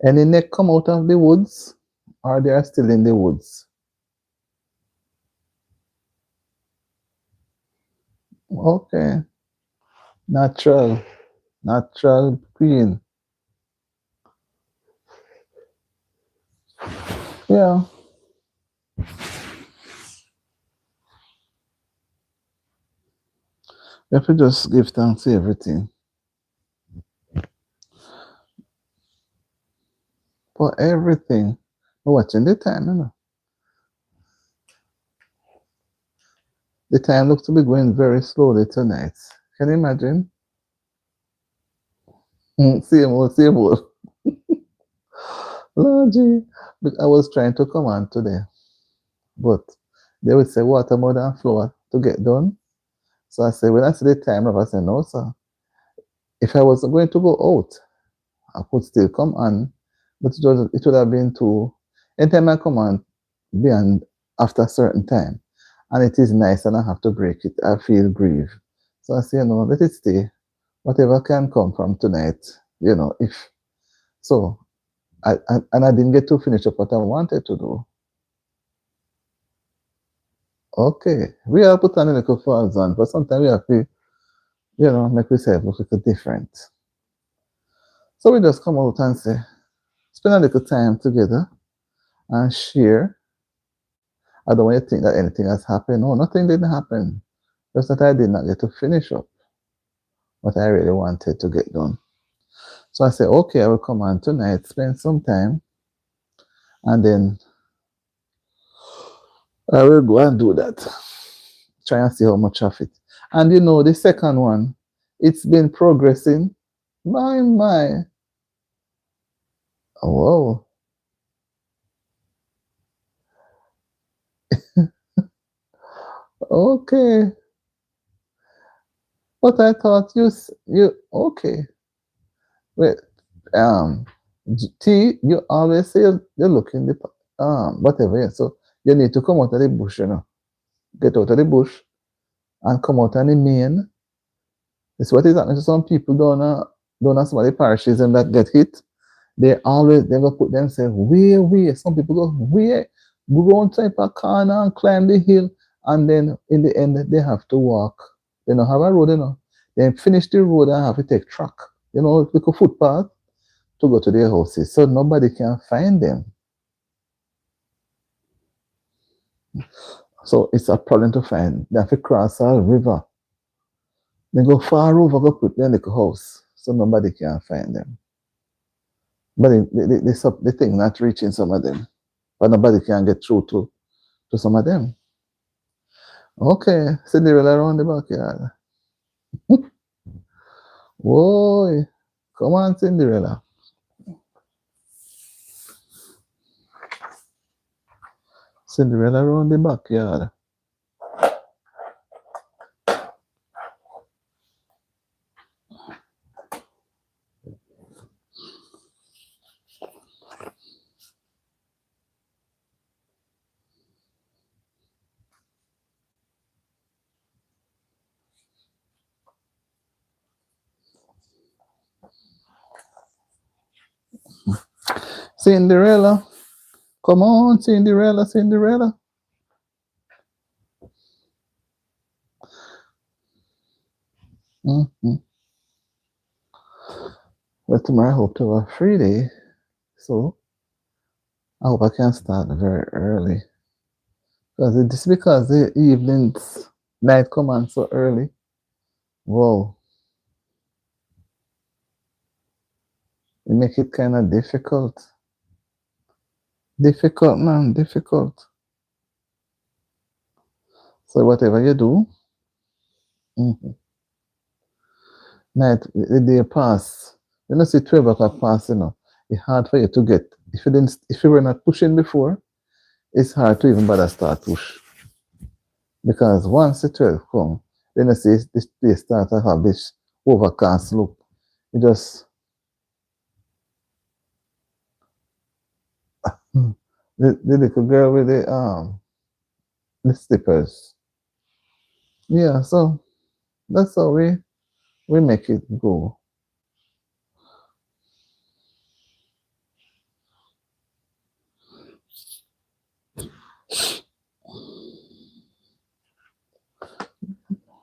Any neck come out of the woods, or they are still in the woods? Okay. Natural queen. Yeah. You have to just give thanks to everything. For everything. We're watching the time, The time looks to be going very slowly tonight. Can you imagine? Same old. Lord gee. I was trying to come on today, but they would say water more than flour to get done. So I said, when I see the time, I said, no, sir. If I was going to go out, I could still come on, but it would have been too. Anytime I come on, beyond after a certain time, and it is nice, and I have to break it, I feel grief. So I say, let it stay. Whatever can come from tonight, if so. I didn't get to finish up what I wanted to do. Okay, we are put on a little falls on, but sometimes we have to, make ourselves look a little different. So we just come out and say, spend a little time together and share. I don't want you to think that anything has happened. No, nothing didn't happen. Just that I did not get to finish up what I really wanted to get done. So I said, okay, I will come on tonight, spend some time, and then I will go and do that. Try and see how much of it. And the second one, it's been progressing. My. Oh, wow. Okay. But I thought you okay. Wait, T, you always say you're looking the whatever. Yeah. So you need to come out of the bush, Get out of the bush and come out on the main. It's what is happening to some people down some of the parishes and that get hit. They go put themselves way. Some people go way. go on type of corner and climb the hill, and then in the end they have to walk. They don't have a road, Then finish the road and have to take track, like a footpath to go to their houses. So nobody can find them. So it's a problem to find. They have to cross a river. They go far over, go put them in the house. So nobody can find them. But they think not reaching some of them. But nobody can get through to some of them. Okay, Cinderella around the backyard. Whoa, come on, Cinderella. Cinderella around the backyard. Cinderella. Come on, Cinderella, Cinderella. Mm-hmm. But tomorrow I hope to have a free day. So I hope I can start very early. Because the evenings, night come on so early. Whoa. It make it kind of difficult. Difficult, man, difficult. So whatever you do, night, the day pass. You know, see 12 o'clock pass, it's hard for you to get. If you were not pushing before, it's hard to even bother start push. Because once the 12 come, then you see this place start to have this overcast look. It just the little girl with the slippers. Yeah, so that's how we make it go.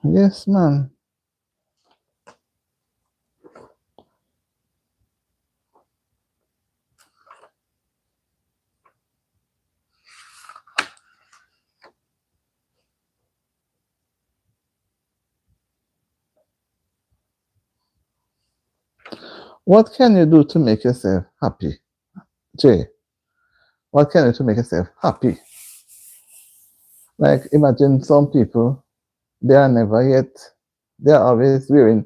Yes, man. What can you do to make yourself happy? Jay, what can you do to make yourself happy? Like imagine some people, they are never yet, they are always wearing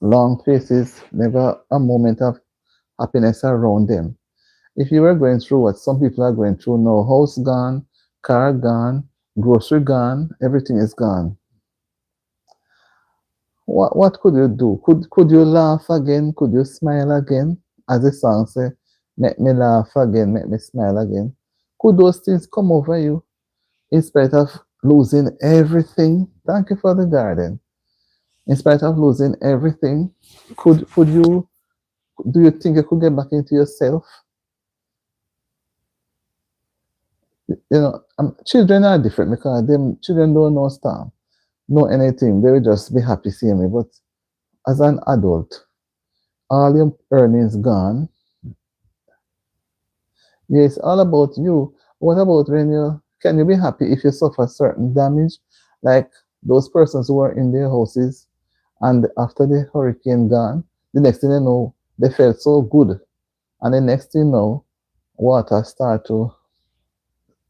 long faces, never a moment of happiness around them. If you were going through what some people are going through now, house gone, car gone, grocery gone, everything is gone. What could you do? Could you laugh again? Could you smile again? As the song say, make me laugh again, make me smile again. Could those things come over you in spite of losing everything? Thank you for the garden. In spite of losing everything, could you do you think you could get back into yourself? Children are different because them children don't know stuff, know anything. They will just be happy seeing me. But as an adult, all your earnings gone. Yes, all about you. What about when you can you be happy if you suffer certain damage, like those persons who were in their houses and after the hurricane gone, the next thing you know, they felt so good. And the next thing you know, water start to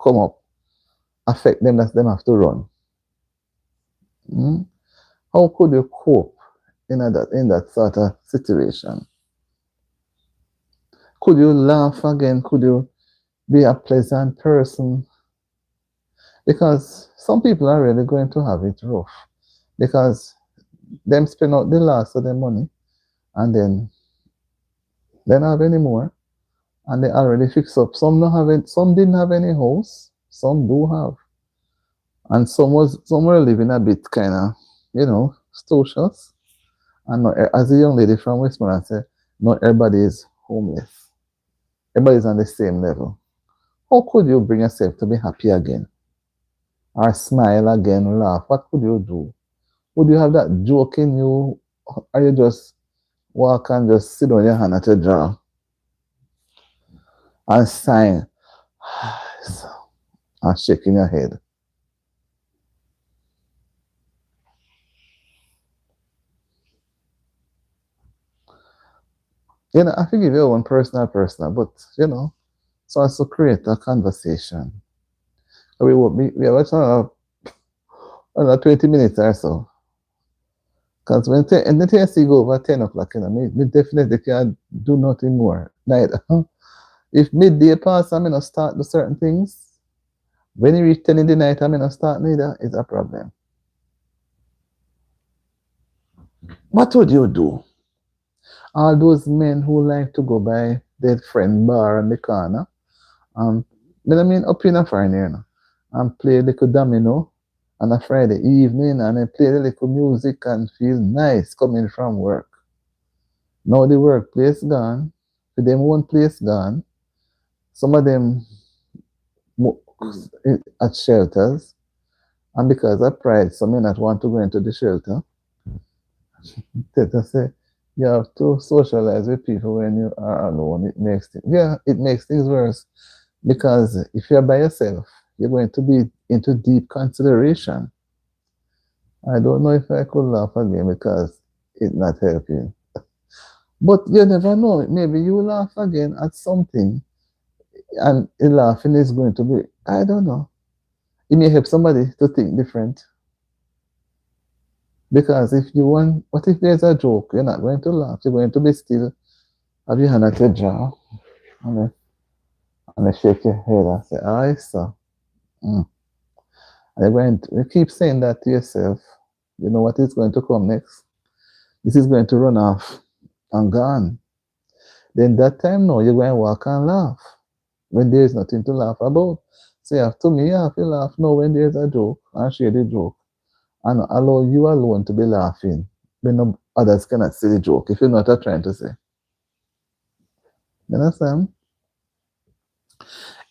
come up, affect them that them have to run. Mm? How could you cope in that sort of situation? Could you laugh again? Could you be a pleasant person? Because some people are really going to have it rough because them spend out the last of their money and then they don't have any more and they already fix up. Some didn't have any house, some do have. And some were living a bit kind of, stocious. And not, as a young lady from Westmoreland said, not everybody is homeless. Everybody's on the same level. How could you bring yourself to be happy again? Or smile again, laugh? What could you do? Would you have that joke in you? Or you just walk and just sit on your hand at your jaw and sign and shaking your head? You know, I think give your own personal, but you know, so as to create a conversation. We have another 20 minutes or so. Because when the TSC go over 10 o'clock, you know, me definitely can't do nothing more. Neither. If midday pass, I'm gonna start the certain things. When you reach 10 in the night, I'm gonna start neither, it's a problem. What would you do? All those men who like to go by their friend bar on the corner, I mean up in a Friday, you know, and play little domino on a Friday evening and then play the little music and feel nice coming from work. Now the workplace gone, for them one place gone. Some of them at shelters, and because of pride, some may not want to go into the shelter. They just say you have to socialize with people when you are alone. It makes things worse because if you're by yourself, you're going to be into deep consideration. I don't know if I could laugh again because it's not helping. But you never know. Maybe you laugh again at something and the laughing is going to be, I don't know. It may help somebody to think different. Because if you want, what if there's a joke? You're not going to laugh. You're going to be still, have your hand at your jaw, and then shake your head and say, I saw. Mm. And you're going to, you keep saying that to yourself. You know what is going to come next? This is going to run off and gone. Then that time now, you're going to walk and laugh when there's nothing to laugh about. So you have to laugh now when there's a joke and share the joke. And allow you alone to be laughing when no others cannot see the joke, if you know what I'm trying to say. You understand?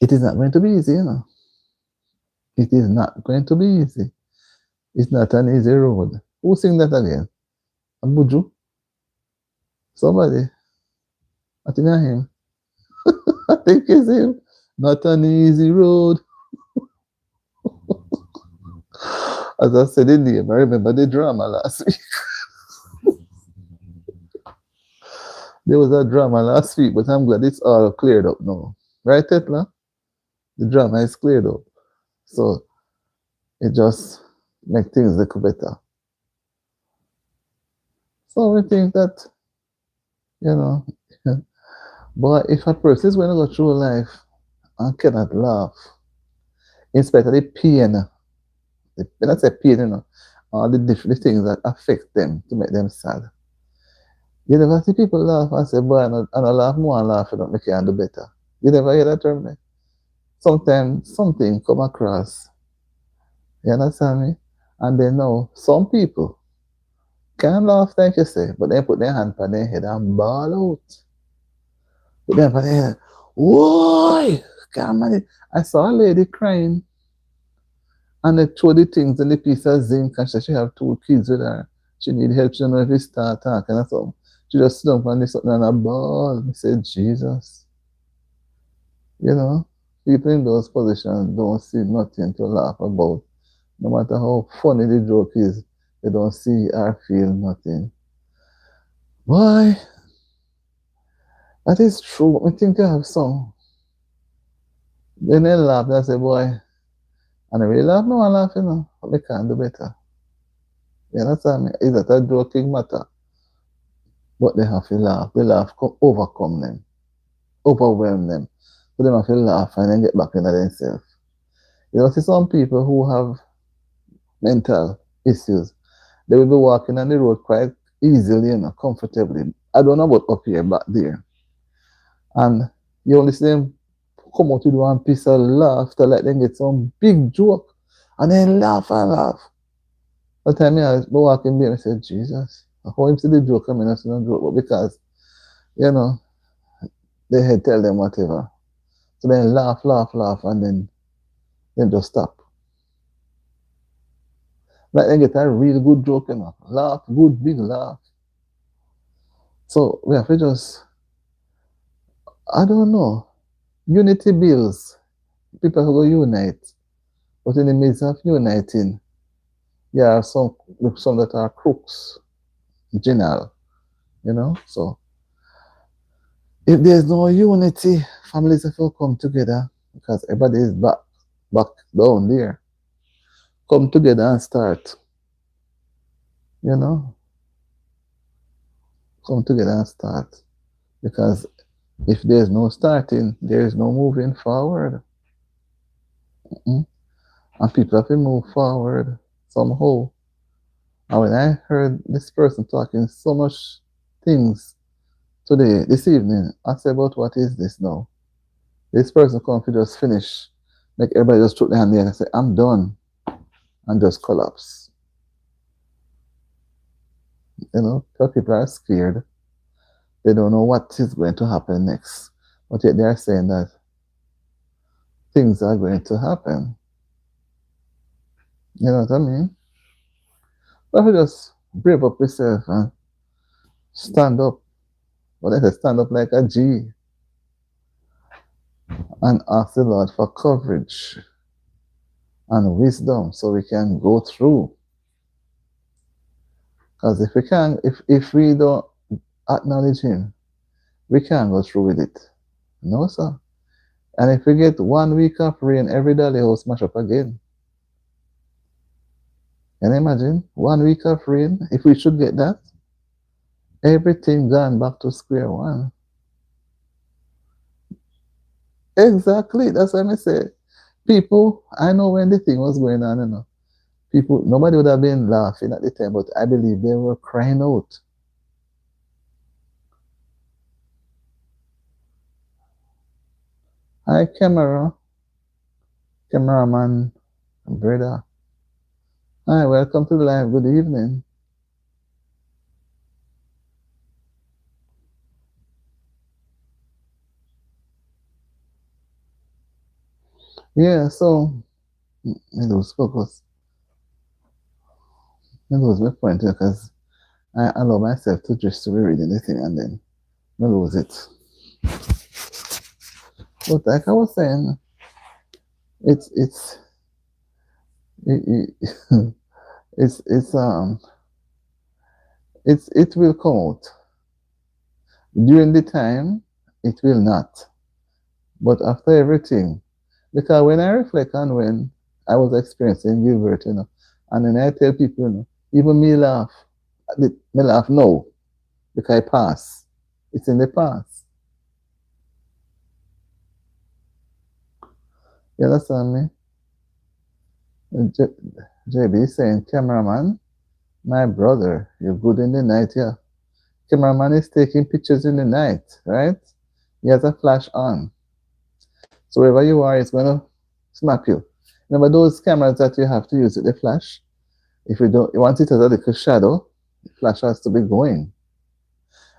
It is not going to be easy, you know. It is not going to be easy. It's not an easy road. Who sing that again? Abuju? Somebody? I think I him. I think it's him. Not an easy road. As I said in the name, I remember the drama last week. There was a drama last week, but I'm glad it's all cleared up now. Right, Tetla? The drama is cleared up. So it just makes things look better. So we think that, you know, but if a person is going to go through life and cannot laugh, in spite of the pain, when I say pain, you know, all the different things that affect them to make them sad. You never see people laugh and say, boy, I don't laugh more and laugh, I don't make you do better. You never hear that term there? Sometimes something come across, you understand me? And they know some people can laugh like you say, but they put their hand on their head and bawl out. Put their hand on their head, why? Can't manage. I saw a lady crying and they throw the things in the piece of zinc and she have 2 kids with her. She need help, she don't know if she start talking or something. She just sit down on this something and a ball. I said, Jesus. You know, people in those positions don't see nothing to laugh about. No matter how funny the joke is, they don't see or feel nothing. Why? That is true. I think I have some. Then they laugh, they say, boy, and I really laugh, no, I laugh, you know, but they can't do better. You understand me? Is that a joking matter? But they have to laugh. The laugh overcome them, overwhelm them. So they have to laugh and then get back into themselves. You know, see some people who have mental issues, they will be walking on the road quite easily, you know, comfortably. I don't know about up here, back there. And you only see them come out with one piece of laughter, like they get some big joke, and then laugh and laugh. The time I was walking there, I said, Jesus, how him see the joke, I mean, I see no joke, but because, you know, they had tell them whatever. So then laugh, and then just stop. Like they get a really good joke, laugh, good big laugh. So we have to just, I don't know, unity builds. People who unite, but in the midst of uniting, there are some that are crooks, general, So if there's no unity, families have to come together because everybody is back down there. Come together and start, Come together and start. Because if there's no starting, there is no moving forward. And people have to move forward somehow. And when I heard this person talking so much things this evening, I said, but what is this now? This person come to just finish, make everybody just put their hand there and say, I'm done, and just collapse. Because people are scared. They don't know what is going to happen next. But yet they are saying that things are going to happen. You know what I mean? But we just brave up yourself and stand up. But they say stand up like a G and ask the Lord for courage and wisdom so we can go through. Because if we don't acknowledge Him, we can't go through with it. No, sir. And if we get 1 week of rain, every day they will smash up again. Can you imagine? 1 week of rain, if we should get that, everything gone back to square one. Exactly. That's what I say. People, I know when the thing was going on, people, nobody would have been laughing at the time, but I believe they were crying out. Hi, cameraman, brother. Hi, welcome to the live. Good evening. Yeah, so I lose focus. I lose my point because I allow myself to just be reading the thing and then I lose it. But like I was saying, it will come out. During the time, it will not. But after everything, because when I reflect on when I was experiencing Gilbert, and then I tell people, even me laugh no, because I pass. It's in the past. You understand me? JB saying, cameraman, my brother, you're good in the night, yeah. Cameraman is taking pictures in the night, right? He has a flash on. So wherever you are, it's going to smack you. Remember those cameras that you have to use with the flash? If you don't, you want it as a little shadow, the flash has to be going.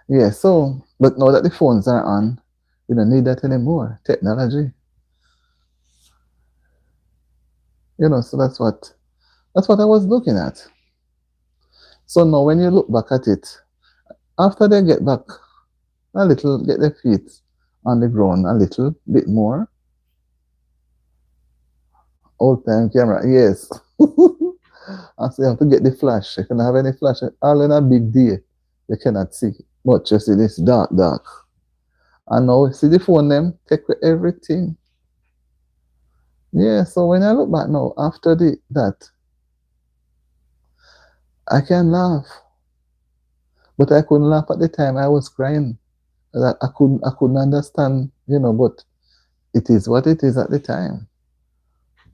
Yeah, so, but now that the phones are on, we don't need that anymore. Technology. So that's what I was looking at. So now when you look back at it, after they get back a little, get their feet on the ground a little bit more. Old time camera, yes. And so you have to get the flash. If you don't have any flash, all in a big day, you cannot see. But you see this dark. And now see the phone them, take everything. Yeah, so when I look back now, after that, I can laugh. But I couldn't laugh at the time. I was crying. I couldn't understand, but it is what it is at the time.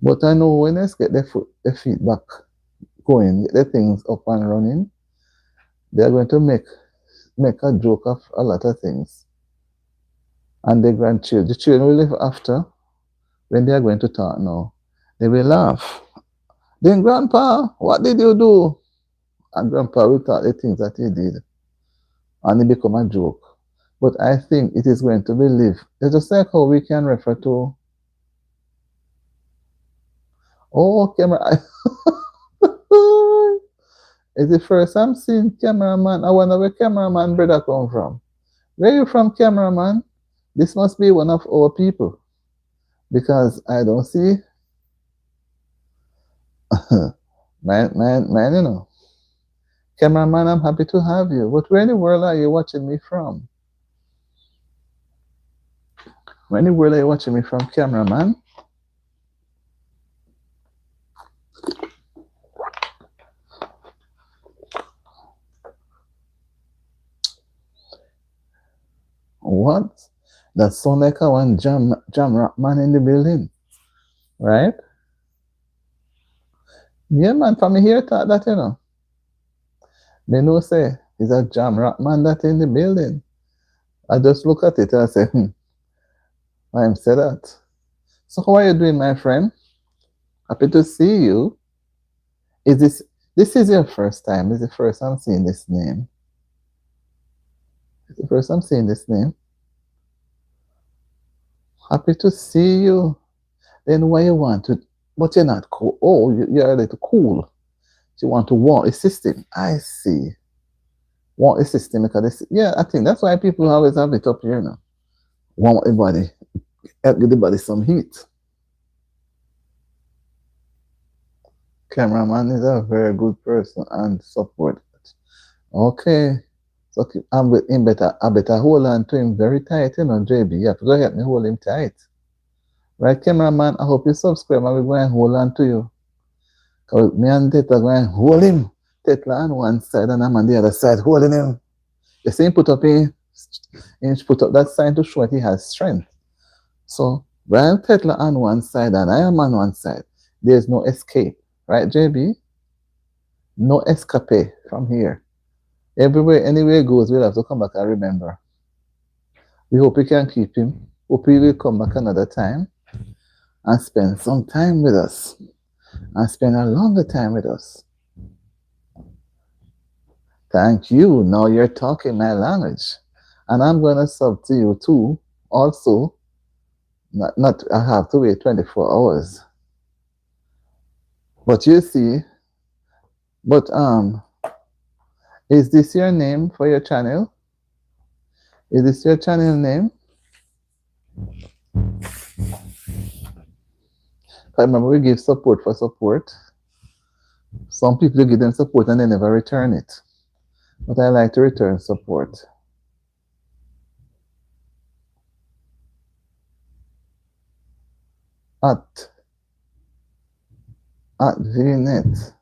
But I know when I get the feedback going, get the things up and running, they're going to make a joke of a lot of things. And the children will live after, when they are going to talk now, they will laugh. Then, Grandpa, what did you do? And Grandpa will talk the things that he did. And it become a joke. But I think it is going to be live. It's just like how we can refer to, oh, camera. It's the first I'm seeing cameraman. I wonder where cameraman brother come from. Where you from, cameraman? This must be one of our people. Because I don't see man, you know. Cameraman, I'm happy to have you. But where in the world are you watching me from? Where in the world are you watching me from, cameraman? What? That sound like a one jam rock man in the building, right? Yeah, man, for me here thought that, you know. They know say it's a jam rock man that in the building. I just look at it and I say, I am say that. So how are you doing, my friend? Happy to see you. Is this is your first time? This is the first I'm seeing this name. It's the first I'm seeing this name. Happy to see you. Then why you want to, but you're not cool. Oh, you're a little cool. So you want to want a system. I see. Want a system because this, yeah, I think that's why people always have it up here now. Want everybody, help give the body some heat. Cameraman is a very good person and support. Okay. So I'm with him better. I better hold on to him very tight, you know, JB. You have to go help me hold him tight. Right, cameraman? I hope you subscribe and we're going to hold on to you. Because me and Teta are going to hold him. Teta on one side and I'm on the other side holding him. You see him put up that sign to show that he has strength. So while Tetla on one side and I am on one side, there's no escape. Right, JB? No escape from here. Everywhere, anywhere it goes, we'll have to come back and remember. We hope we can keep him. Hope he will come back another time and spend some time with us. And spend a longer time with us. Thank you. Now you're talking my language. And I'm going to sub to you too. Also, not I have to wait 24 hours. But you see, but is this your name for your channel? Is this your channel name? I remember we give support for support. Some people give them support and they never return it. But I like to return support. At VNet,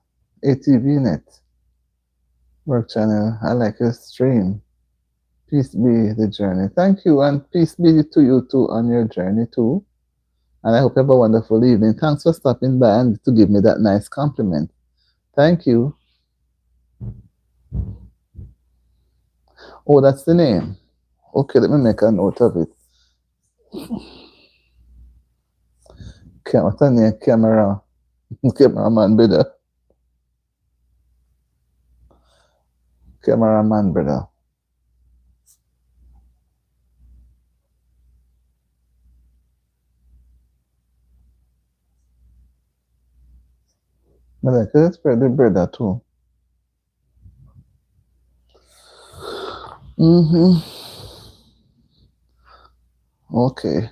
ATVNet, work channel. I like your stream. Peace be the journey. Thank you, and peace be to you too on your journey too. And I hope you have a wonderful evening. Thanks for stopping by and to give me that nice compliment. Thank you. Oh, that's the name. Okay, let me make a note of it. What's the name? Cameraman brother. Cameraman brother. But I could spread the brother too. Okay.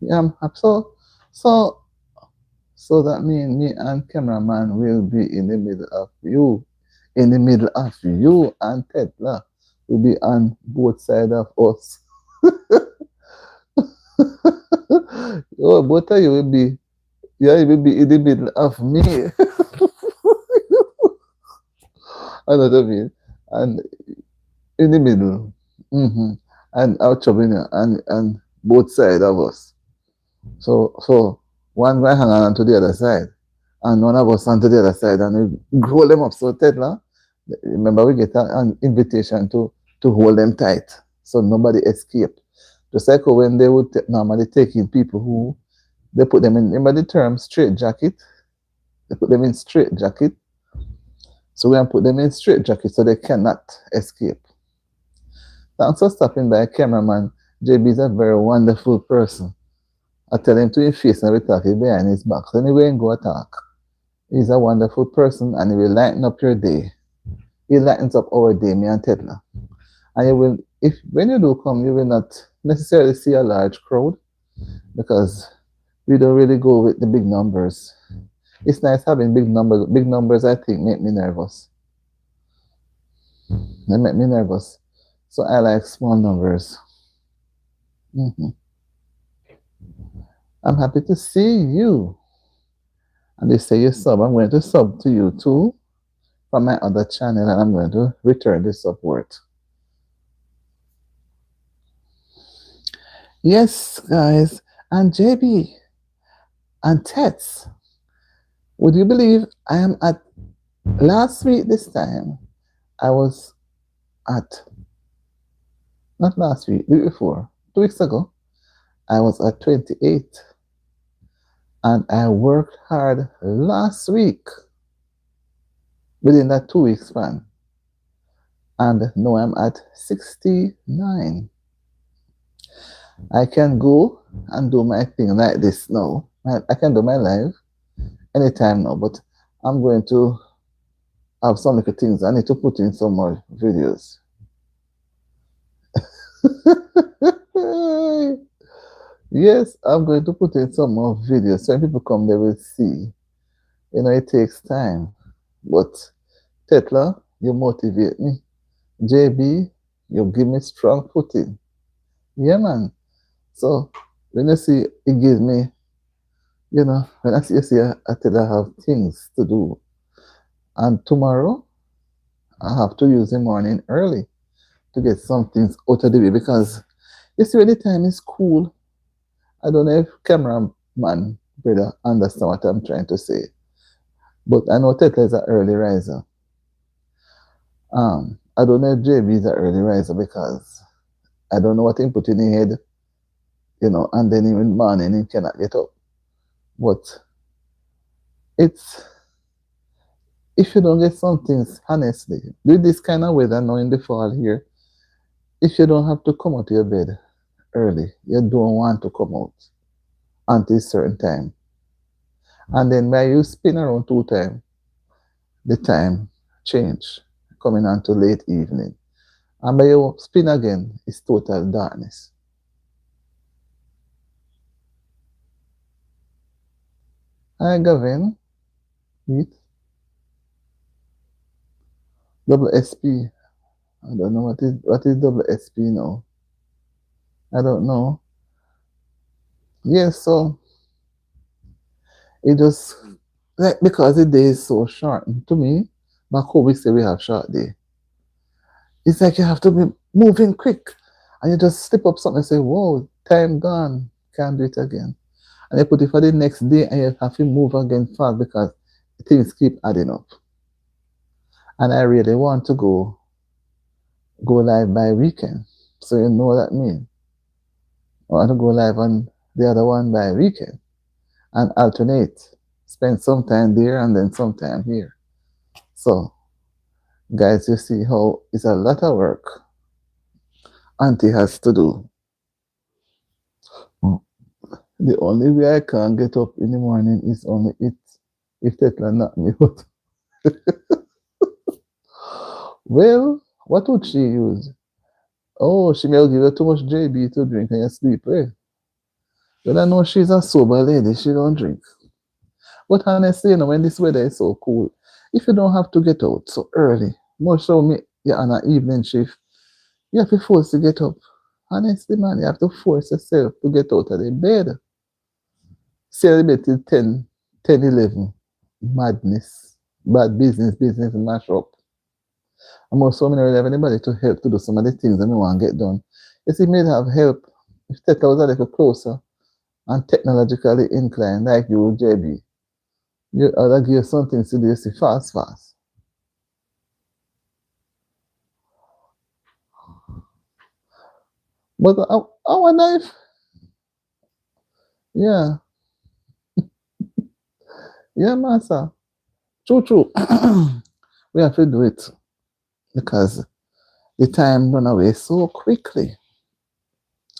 Yeah, so that means me and cameraman will be in the middle of you. In the middle of you and Tetla will be on both sides of us. Oh, both of you will be, yeah, you will be in the middle of me. I know what I mean. And in the middle. And out of and both sides of us. So one guy hang on to the other side, and one of us on to the other side, and we hold them up. So Tetla, remember we get an invitation to hold them tight, so nobody escape. Just like when they would normally take in people who they put them in. Remember the term straight jacket? They put them in straight jacket. So we can put them in straight jacket so they cannot escape. Thanks for stopping by, cameraman. JB is a very wonderful person. I tell him to his face and we talk it behind his back. So anyway, and go attack. He's a wonderful person and he will lighten up your day. He lightens up our day, me and Tetla. And you will, if when you do come, you will not necessarily see a large crowd because we don't really go with the big numbers. It's nice having big numbers. Big numbers, I think, make me nervous. They make me nervous. So I like small numbers. I'm happy to see you. And they say you sub. I'm going to sub to you too from my other channel, and I'm going to return the support. Yes, guys. And JB and Tets. Would you believe I am at last week this time? I was at, not last week, the week before, 2 weeks ago, I was at 28. And I worked hard last week within that 2 week span. And now I'm at 69. I can go and do my thing like this now. I can do my live anytime now, but I'm going to have some little things. I need to put in some more videos. Yes, I'm going to put in some more videos. So when people come, they will see. You know, it takes time. But Tetla, you motivate me. JB, you give me strong footing. Yeah, man. So when you see it gives me, you know, when I see you see I tell I have things to do. And tomorrow I have to use the morning early to get some things out of the way because you see when the time is cool. I don't know if cameraman brother understand what I'm trying to say. But I know Tetla is an early riser. I don't know if JB is an early riser because I don't know what he put in his head, you know, and then in the morning he cannot get up. But it's, if you don't get some things, honestly, with this kind of weather now in the fall here, if you don't have to come out of your bed early, you don't want to come out until a certain time. And then by you spin around 2 times, the time change, coming on to late evening. And by you spin again, it's total darkness. Hi, Gavin. Meet. Double SP. I don't know what is double SP now. I don't know. Yes, so it just like because the day is so short. To me, back home we say we have short day. It's like you have to be moving quick, and you just slip up something and say, "Whoa, time gone, can't do it again." And you put it for the next day, and you have to move again fast because things keep adding up. And I really want to go live by weekend, so you know what that means. I want to go live on the other one by weekend and alternate. Spend some time there and then some time here. So, guys, you see how it's a lot of work Auntie has to do. The only way I can get up in the morning is only if Tetla knock me out. Well, what would she use? Oh, she may give you too much JB to drink and you sleep, eh? But I know she's a sober lady, she don't drink. But honestly, you know, when this weather is so cool, if you don't have to get out so early, more so me, you're on an evening shift, you have to force to get up. Honestly, man, you have to force yourself to get out of the bed. Celebrate till 10, 10, 11. Madness. Bad business mash up. I'm also really have anybody to help to do some of the things that we want to get done. You see, me have help if Teta was a little closer and technologically inclined like you, JB. I'll give you something to do, you see, fast. But our knife, yeah. Yeah, master. True. We have to do it because the time run away so quickly,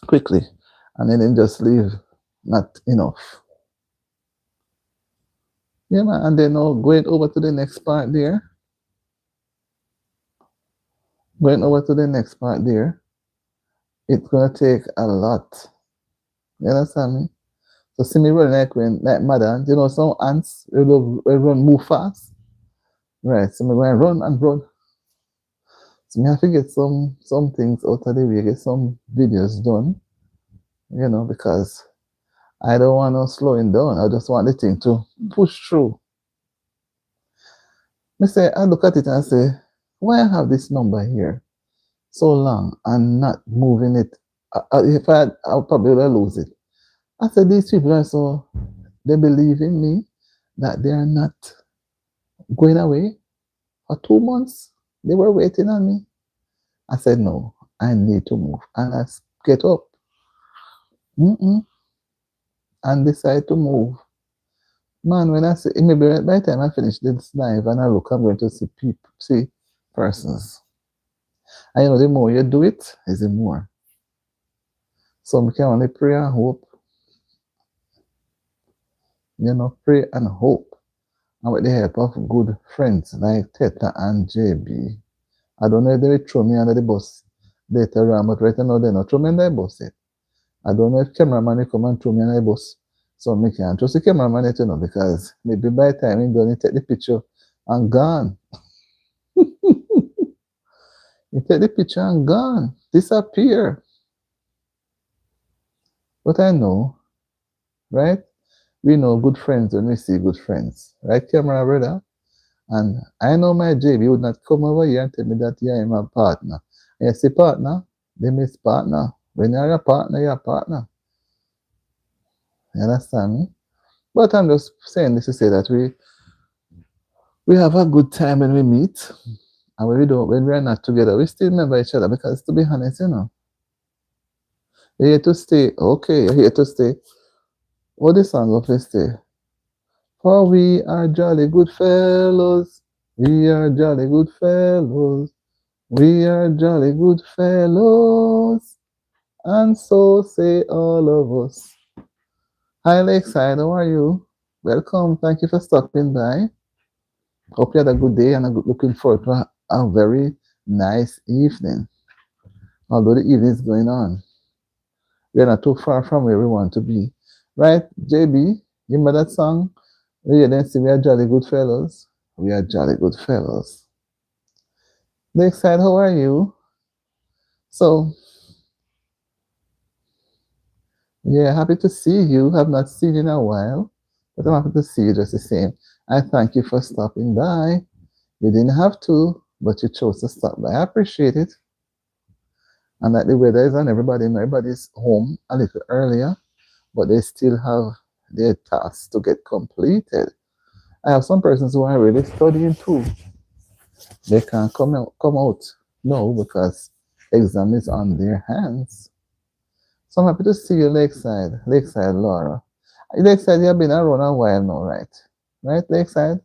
quickly, and then just leave not enough. Yeah, man. And then now going over to the next part there, going over to the next part there, it's gonna take a lot. You understand me? So see me running like mother, some ants will run move fast. Right. So me going run and run. So me have to get some things out of the way, get some videos done, because I don't want no slowing down. I just want the thing to push through. I look at it and say, why I have this number here so long and not moving it? If I'll probably lose it. I said, these people are so, they believe in me that they are not going away for 2 months. They were waiting on me. I said, no, I need to move. And I get up and decide to move. Man, when I say, maybe by the time I finish this live and I look, I'm going to see people, see persons. And the more you do it, is the more. So we can only pray and hope. Pray and hope. And with the help of good friends like Teta and JB. I don't know if they will throw me under the bus later on, but right now they're not throw me under the bus yet. I don't know if cameraman will come and throw me under the bus. So I can't trust the cameraman yet, because maybe by the time he's done, he take the picture and gone. He take the picture and gone. Disappear. But I know, right? We know good friends when we see good friends. Right, camera brother? And I know my JB would not come over here and tell me that I am a partner. And you see partner, they miss partner. When you're a partner, you're a partner. You understand me? But I'm just saying this to say that we have a good time when we meet. And when we are not together, we still remember each other, because to be honest, you're here to stay. Okay, you're here to stay. What the song of this stay? For we are jolly good fellows. We are jolly good fellows. We are jolly good fellows. And so say all of us. Hi Lakeside, how are you? Welcome. Thank you for stopping by. Hope you had a good day, and I'm looking forward to a very nice evening. Although the evening is going on, we're not too far from where we want to be. Right, JB? You remember that song? We then see we are jolly good fellows. We are jolly good fellows. Lakeside, how are you? So, yeah, happy to see you. Have not seen you in a while, but I'm happy to see you just the same. I thank you for stopping by. You didn't have to, but you chose to stop by. I appreciate it. And that the weather is on everybody's home a little earlier, but they still have their tasks to get completed. I have some persons who are really studying too. They can't come out no, because exam is on their hands. So I'm happy to see you, Lakeside Laura. Lakeside, you've been around a while now, right? Right, Lakeside?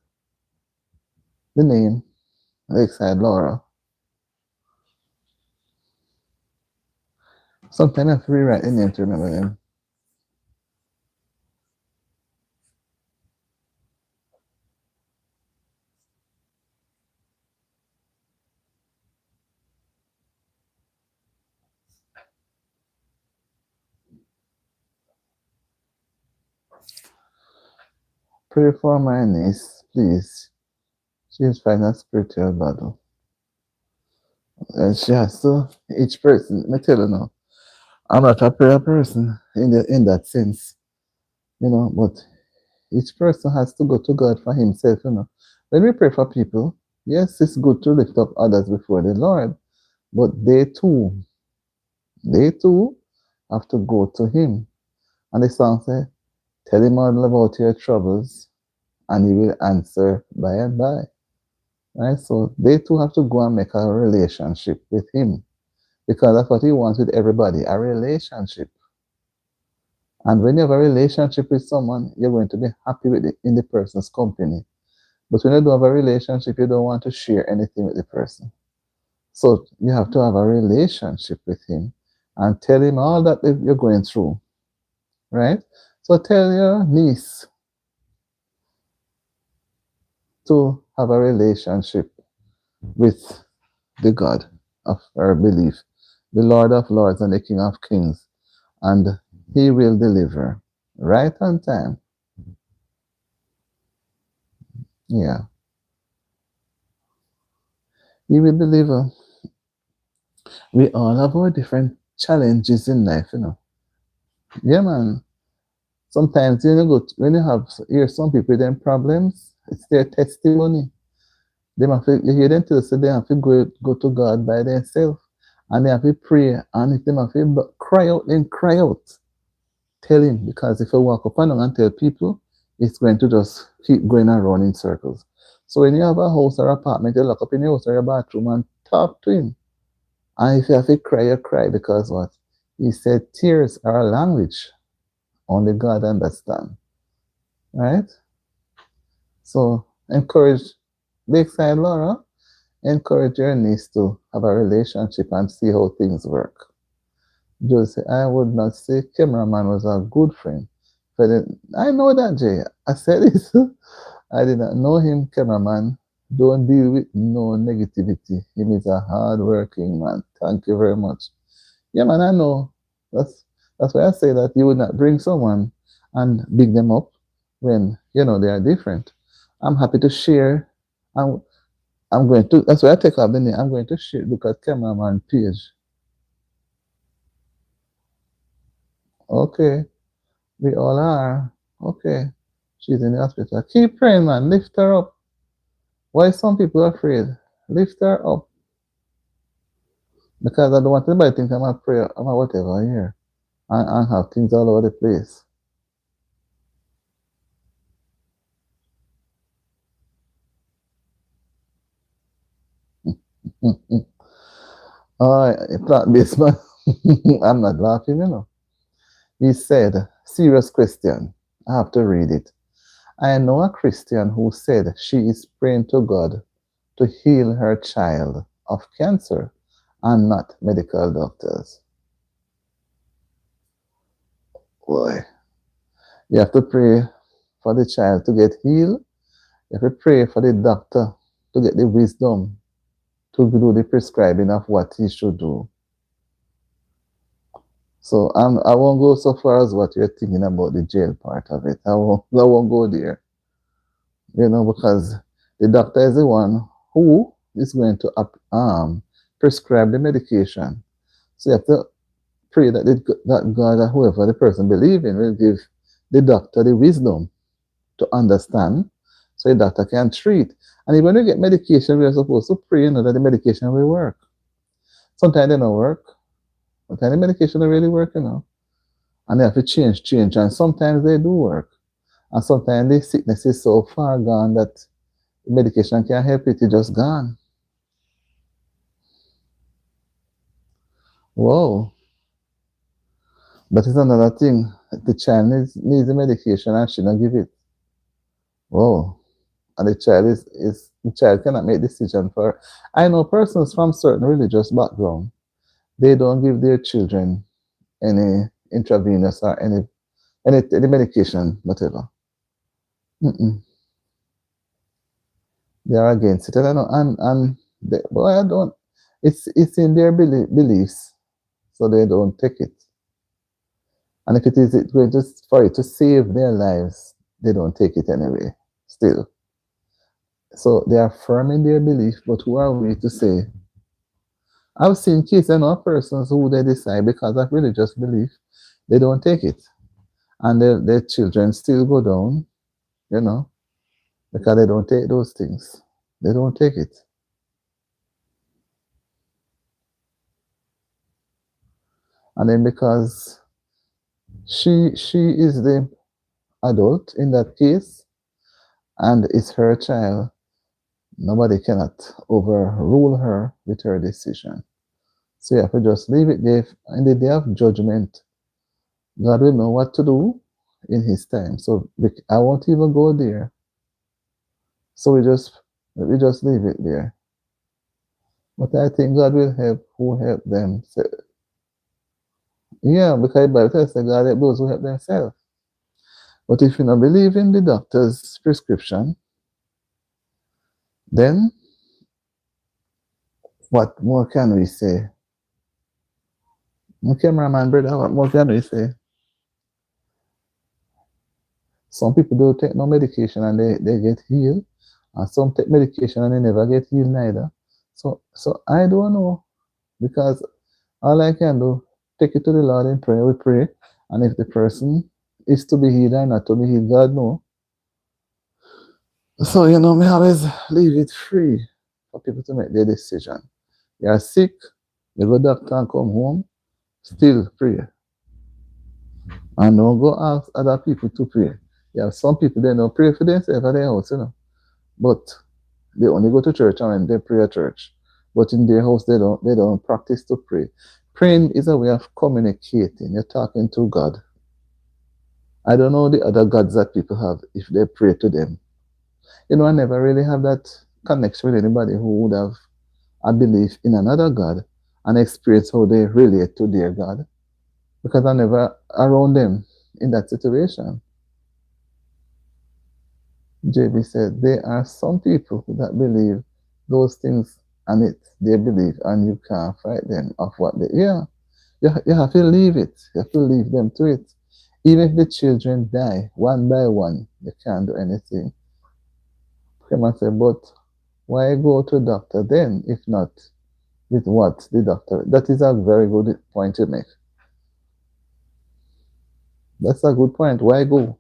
The name, Lakeside Laura. Sometimes I have to rewrite the name to remember them. Pray for my niece, please. She is fighting a spiritual battle. And she has to, each person, let me tell you now, I'm not a prayer person in that sense, but each person has to go to God for himself, When we pray for people, yes, it's good to lift up others before the Lord, but they too have to go to him. And the song says, tell him all about your troubles, and he will answer by and by. Right? So they too have to go and make a relationship with him, because that's what he wants with everybody, a relationship. And when you have a relationship with someone, you're going to be happy in the person's company. But when you don't have a relationship, you don't want to share anything with the person. So you have to have a relationship with him and tell him all that you're going through, right? So tell your niece to have a relationship with the God of her belief, the Lord of Lords and the King of Kings, and he will deliver right on time. Yeah, he will deliver. We all have our different challenges in life, you know. Yeah, man. Sometimes when you have hear some people with them problems, it's their testimony. They have to, you hear them tell us they have to go to God by themselves and they have to pray and if they have to cry out, then cry out. Tell him because if you walk up and tell people, it's going to just keep going around in circles. So when you have a house or apartment, you lock up in your house or your bathroom and talk to him. And if you have to cry, you cry because what? He said tears are a language. Only God understands. Right? So encourage Lakeside Laura, encourage your niece to have a relationship and see how things work. Josie, I would not say cameraman was a good friend. But I know that, Jay. I said it. I did not know him, cameraman. Don't deal with no negativity. He is a hard-working man. Thank you very much. Yeah, man, I know. That's why I say that you would not bring someone and big them up when they are different. I'm happy to share. I'm I'm going to. That's why I take up the name. I'm going to share. Look at cameraman page. Okay, we all are. Okay, she's in the hospital. Keep praying, man. Lift her up. Why some people are afraid? Lift her up. Because I don't want anybody to think I'm a prayer, I'm a whatever here. And have things all over the place. All right, plant-based man. I'm not laughing, you know. He said, serious question. I have to read it. I know a Christian who said she is praying to God to heal her child of cancer and not medical doctors. Boy, you have to pray for the child to get healed. You have to pray for the doctor to get the wisdom to do the prescribing of what he should do. So I won't go so far as what you're thinking about the jail part of it. I won't go there, because the doctor is the one who is going to prescribe the medication. So you have to pray that God or whoever the person believes in will give the doctor the wisdom to understand so the doctor can treat. And even when you get medication, we are supposed to pray that the medication will work. Sometimes they don't work. Sometimes the medication don't really work, and they have to change. And sometimes they do work. And sometimes the sickness is so far gone that the medication can't help it, it's just gone. Whoa. But it's another thing. The child needs the medication and she don't give it. Whoa. And the child cannot make decision for. I know persons from certain religious background, they don't give their children any intravenous or any medication, whatever. Mm-mm. They are against it. I don't know, and I don't. It's in their beliefs, so they don't take it. And if it is going to for it to save their lives, they don't take it anyway. Still, so they are firm in their belief. But who are we to say? I've seen cases of persons who they decide because of religious belief, they don't take it, and their children still go down, because they don't take those things. They don't take it. And then because she is the adult in that case and it's her child, nobody cannot overrule her with her decision. So you have to just leave it there. In the day of judgment, God will know what to do in his time. So I won't even go there. So we just leave it there. But I think God will help who help them. Yeah, because the Bible tells us God help those who help themselves. But if you don't believe in the doctor's prescription, then what more can we say? Cameraman, brother, what more can we say? Some people don't take no medication and they get healed. And some take medication and they never get healed neither. So I don't know. Because all I can do, take it to the Lord in prayer. We pray. And if the person is to be healed or not to be healed, God knows. So, me always leave it free for people to make their decision. You're sick, you go doctor and come home, still pray. And don't go ask other people to pray. You have some people, they don't pray for themselves at their house, But they only go to church and when they pray at church. But in their house, they don't practice to pray. Praying is a way of communicating. You're talking to God. I don't know the other gods that people have if they pray to them. I never really have that connection with anybody who would have a belief in another God and experience how they relate to their God because I'm never around them in that situation. JB said, there are some people that believe those things and they believe and you can't fight them of what they, you have to leave it. You have to leave them to it. Even if the children die one by one, you can't do anything. Come and say, but why go to doctor then if not with what the doctor? That is a very good point to make. That's a good point. Why go?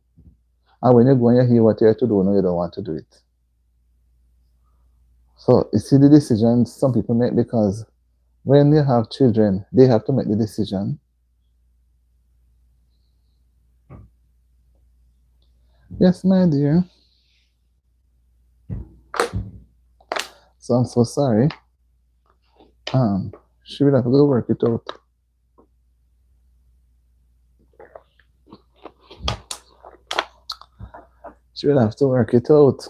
And when you go and you hear what you have to do, no, you don't want to do it. So you see the decisions some people make because when you have children, they have to make the decision. Yes, my dear. So I'm so sorry. She will have to go work it out. She will have to work it out.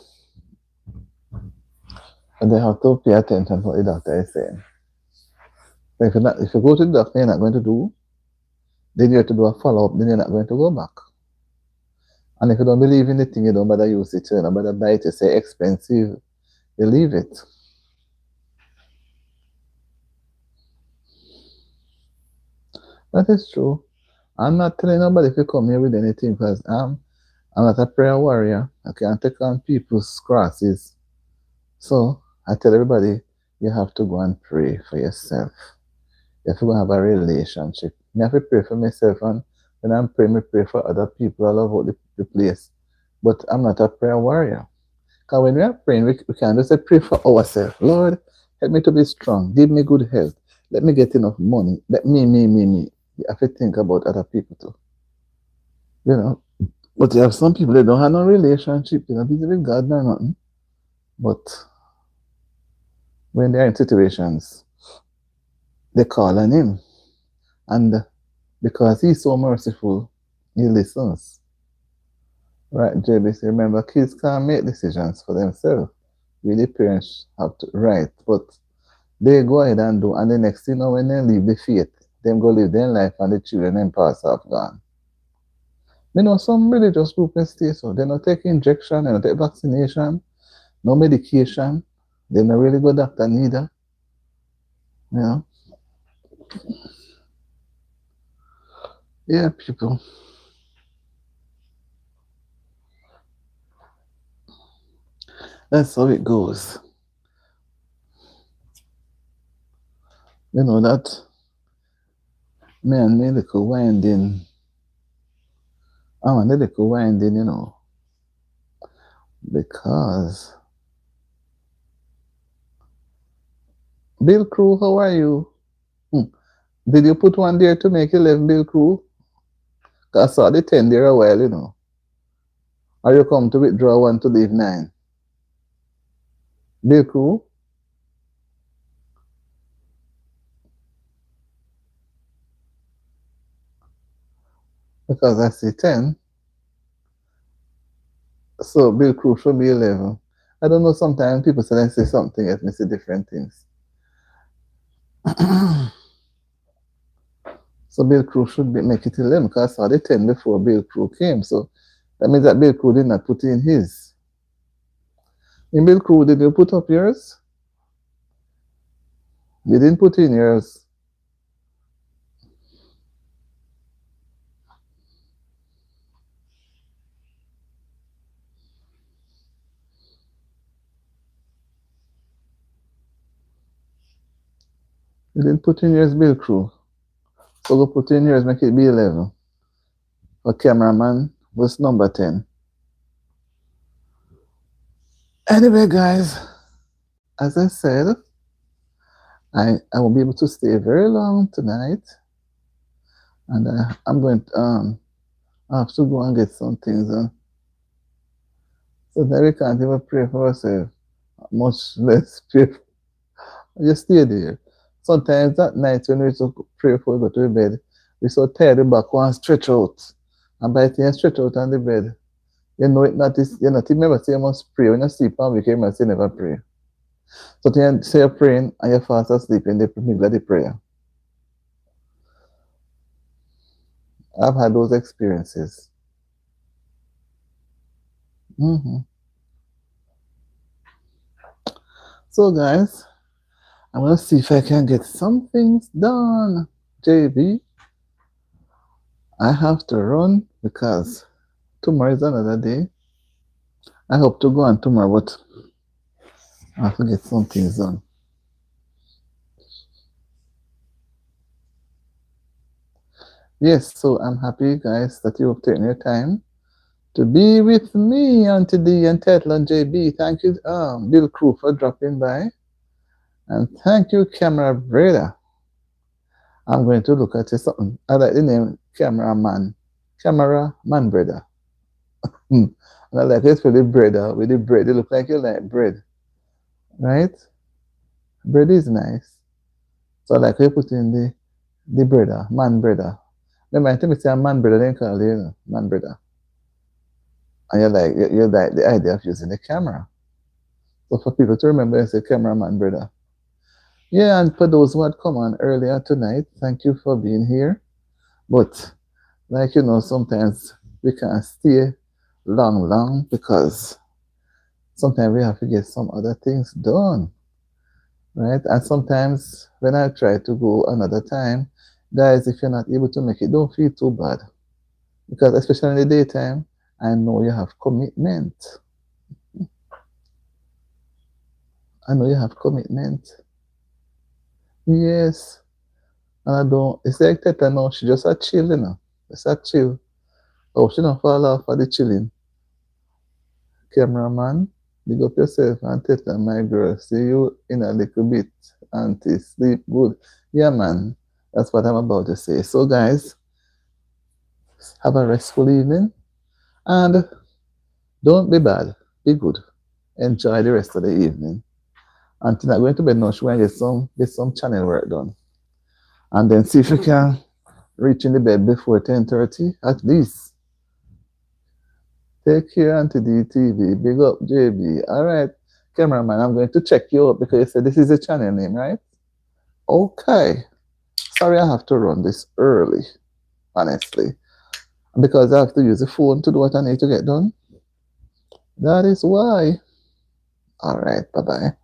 And they have to pay attention to what the doctor is saying. If you go to the doctor, you're not going to do, then you have to do a follow-up, then you're not going to go back. And if you don't believe in the thing, you don't bother use it, you don't bother buy it, you say expensive, you leave it. That is true. I'm not telling nobody if you come here with anything because I'm not a prayer warrior. I can't take on people's crosses. So I tell everybody, you have to go and pray for yourself. You have to go and have a relationship. I have to pray for myself, and when I'm praying, I pray for other people all over the place. But I'm not a prayer warrior. Because when we are praying, we can just say, pray for ourselves. Lord, help me to be strong. Give me good health. Let me get enough money. Let me. You have to think about other people too. But you have some people that don't have no relationship. They're not busy with God or nothing. But when they're in situations, they call on Him. And because He's so merciful, He listens. Right, JBC, remember, kids can't make decisions for themselves. Really, parents have to, right. But they go ahead and do, and the next thing, when they leave the faith, them go live their life and the children then pass off gone. Some religious groups stay so. They don't take injection, they don't take vaccination, no medication. They don't really go doctor neither. Yeah, people. That's how it goes. That man, me little winding. I want a little winding, because Bill Crew, how are you? Did you put one there to make 11 Bill Crew? Because I saw the 10 there a while, Or you come to withdraw one to leave 9? Bill Crew? Because I see 10. So Bill Crew should be 11. I don't know, sometimes people say something else, me see different things. So Bill Crew should make it 11 because I saw the 10 before Bill Crew came. So that means that Bill Crew did not put in his. In Bill Crew, did you put up yours? You didn't put in yours. You didn't put in yours, Bill Crew. So go put in yours, make it be 11. For cameraman was number 10. Anyway, guys, as I said, I won't be able to stay very long tonight. And I'm going to I have to go and get some things done. So that we can't even pray for ourselves, much less pray. Just stay there. Sometimes at night when we to pray before we go to bed, we so tired the back one stretch out. And by the time you stretch out on the bed, you know it not is, you not remember say you must pray. When you sleep and wake, you must say never pray. So then say you're praying and you fast asleep in the middle of the prayer. I've had those experiences. So guys, I'm gonna see if I can get some things done. JB, I have to run because tomorrow is another day. I hope to go on tomorrow, but I have to get some things done. Yes, so I'm happy, guys, that you have taken your time to be with me, Auntie D and Tetla and JB. Thank you, Bill Crew, for dropping by. And thank you, Camera Brother. I'm going to look at something. I like the name Cameraman. Cameraman Brother. And I like it for the brother with the bread. It look like you like bread. Right? Bread is nice. So I like you put in the brother, man brother. Remember, I think we say a man brother, then call you man brother. And you like the idea of using the camera. So for people to remember, it's a cameraman brother. Yeah, and for those who had come on earlier tonight, thank you for being here. But like you know, sometimes we can't stay long because sometimes we have to get some other things done. Right? And sometimes when I try to go another time, guys, if you're not able to make it, don't feel too bad. Because especially in the daytime, I know you have commitment. I know you have commitment. Yes. And I don't, it's like Teta now, she just a chill, you know. Just a chill. Oh, she don't fall off for the chilling. Cameraman, big up yourself and Teta, my girl. See you in a little bit. Auntie, sleep good. Yeah, man. That's what I'm about to say. So, guys, have a restful evening. And don't be bad. Be good. Enjoy the rest of the evening. And tonight, going to bed now, she want to get some channel work done. And then see if you can reach in the bed before 10:30 at least. Take care, Auntie DTV. Big up, JB. All right, cameraman, I'm going to check you out because you said this is a channel name, right? Okay. Sorry, I have to run this early, honestly. Because I have to use the phone to do what I need to get done. That is why. All right, bye-bye.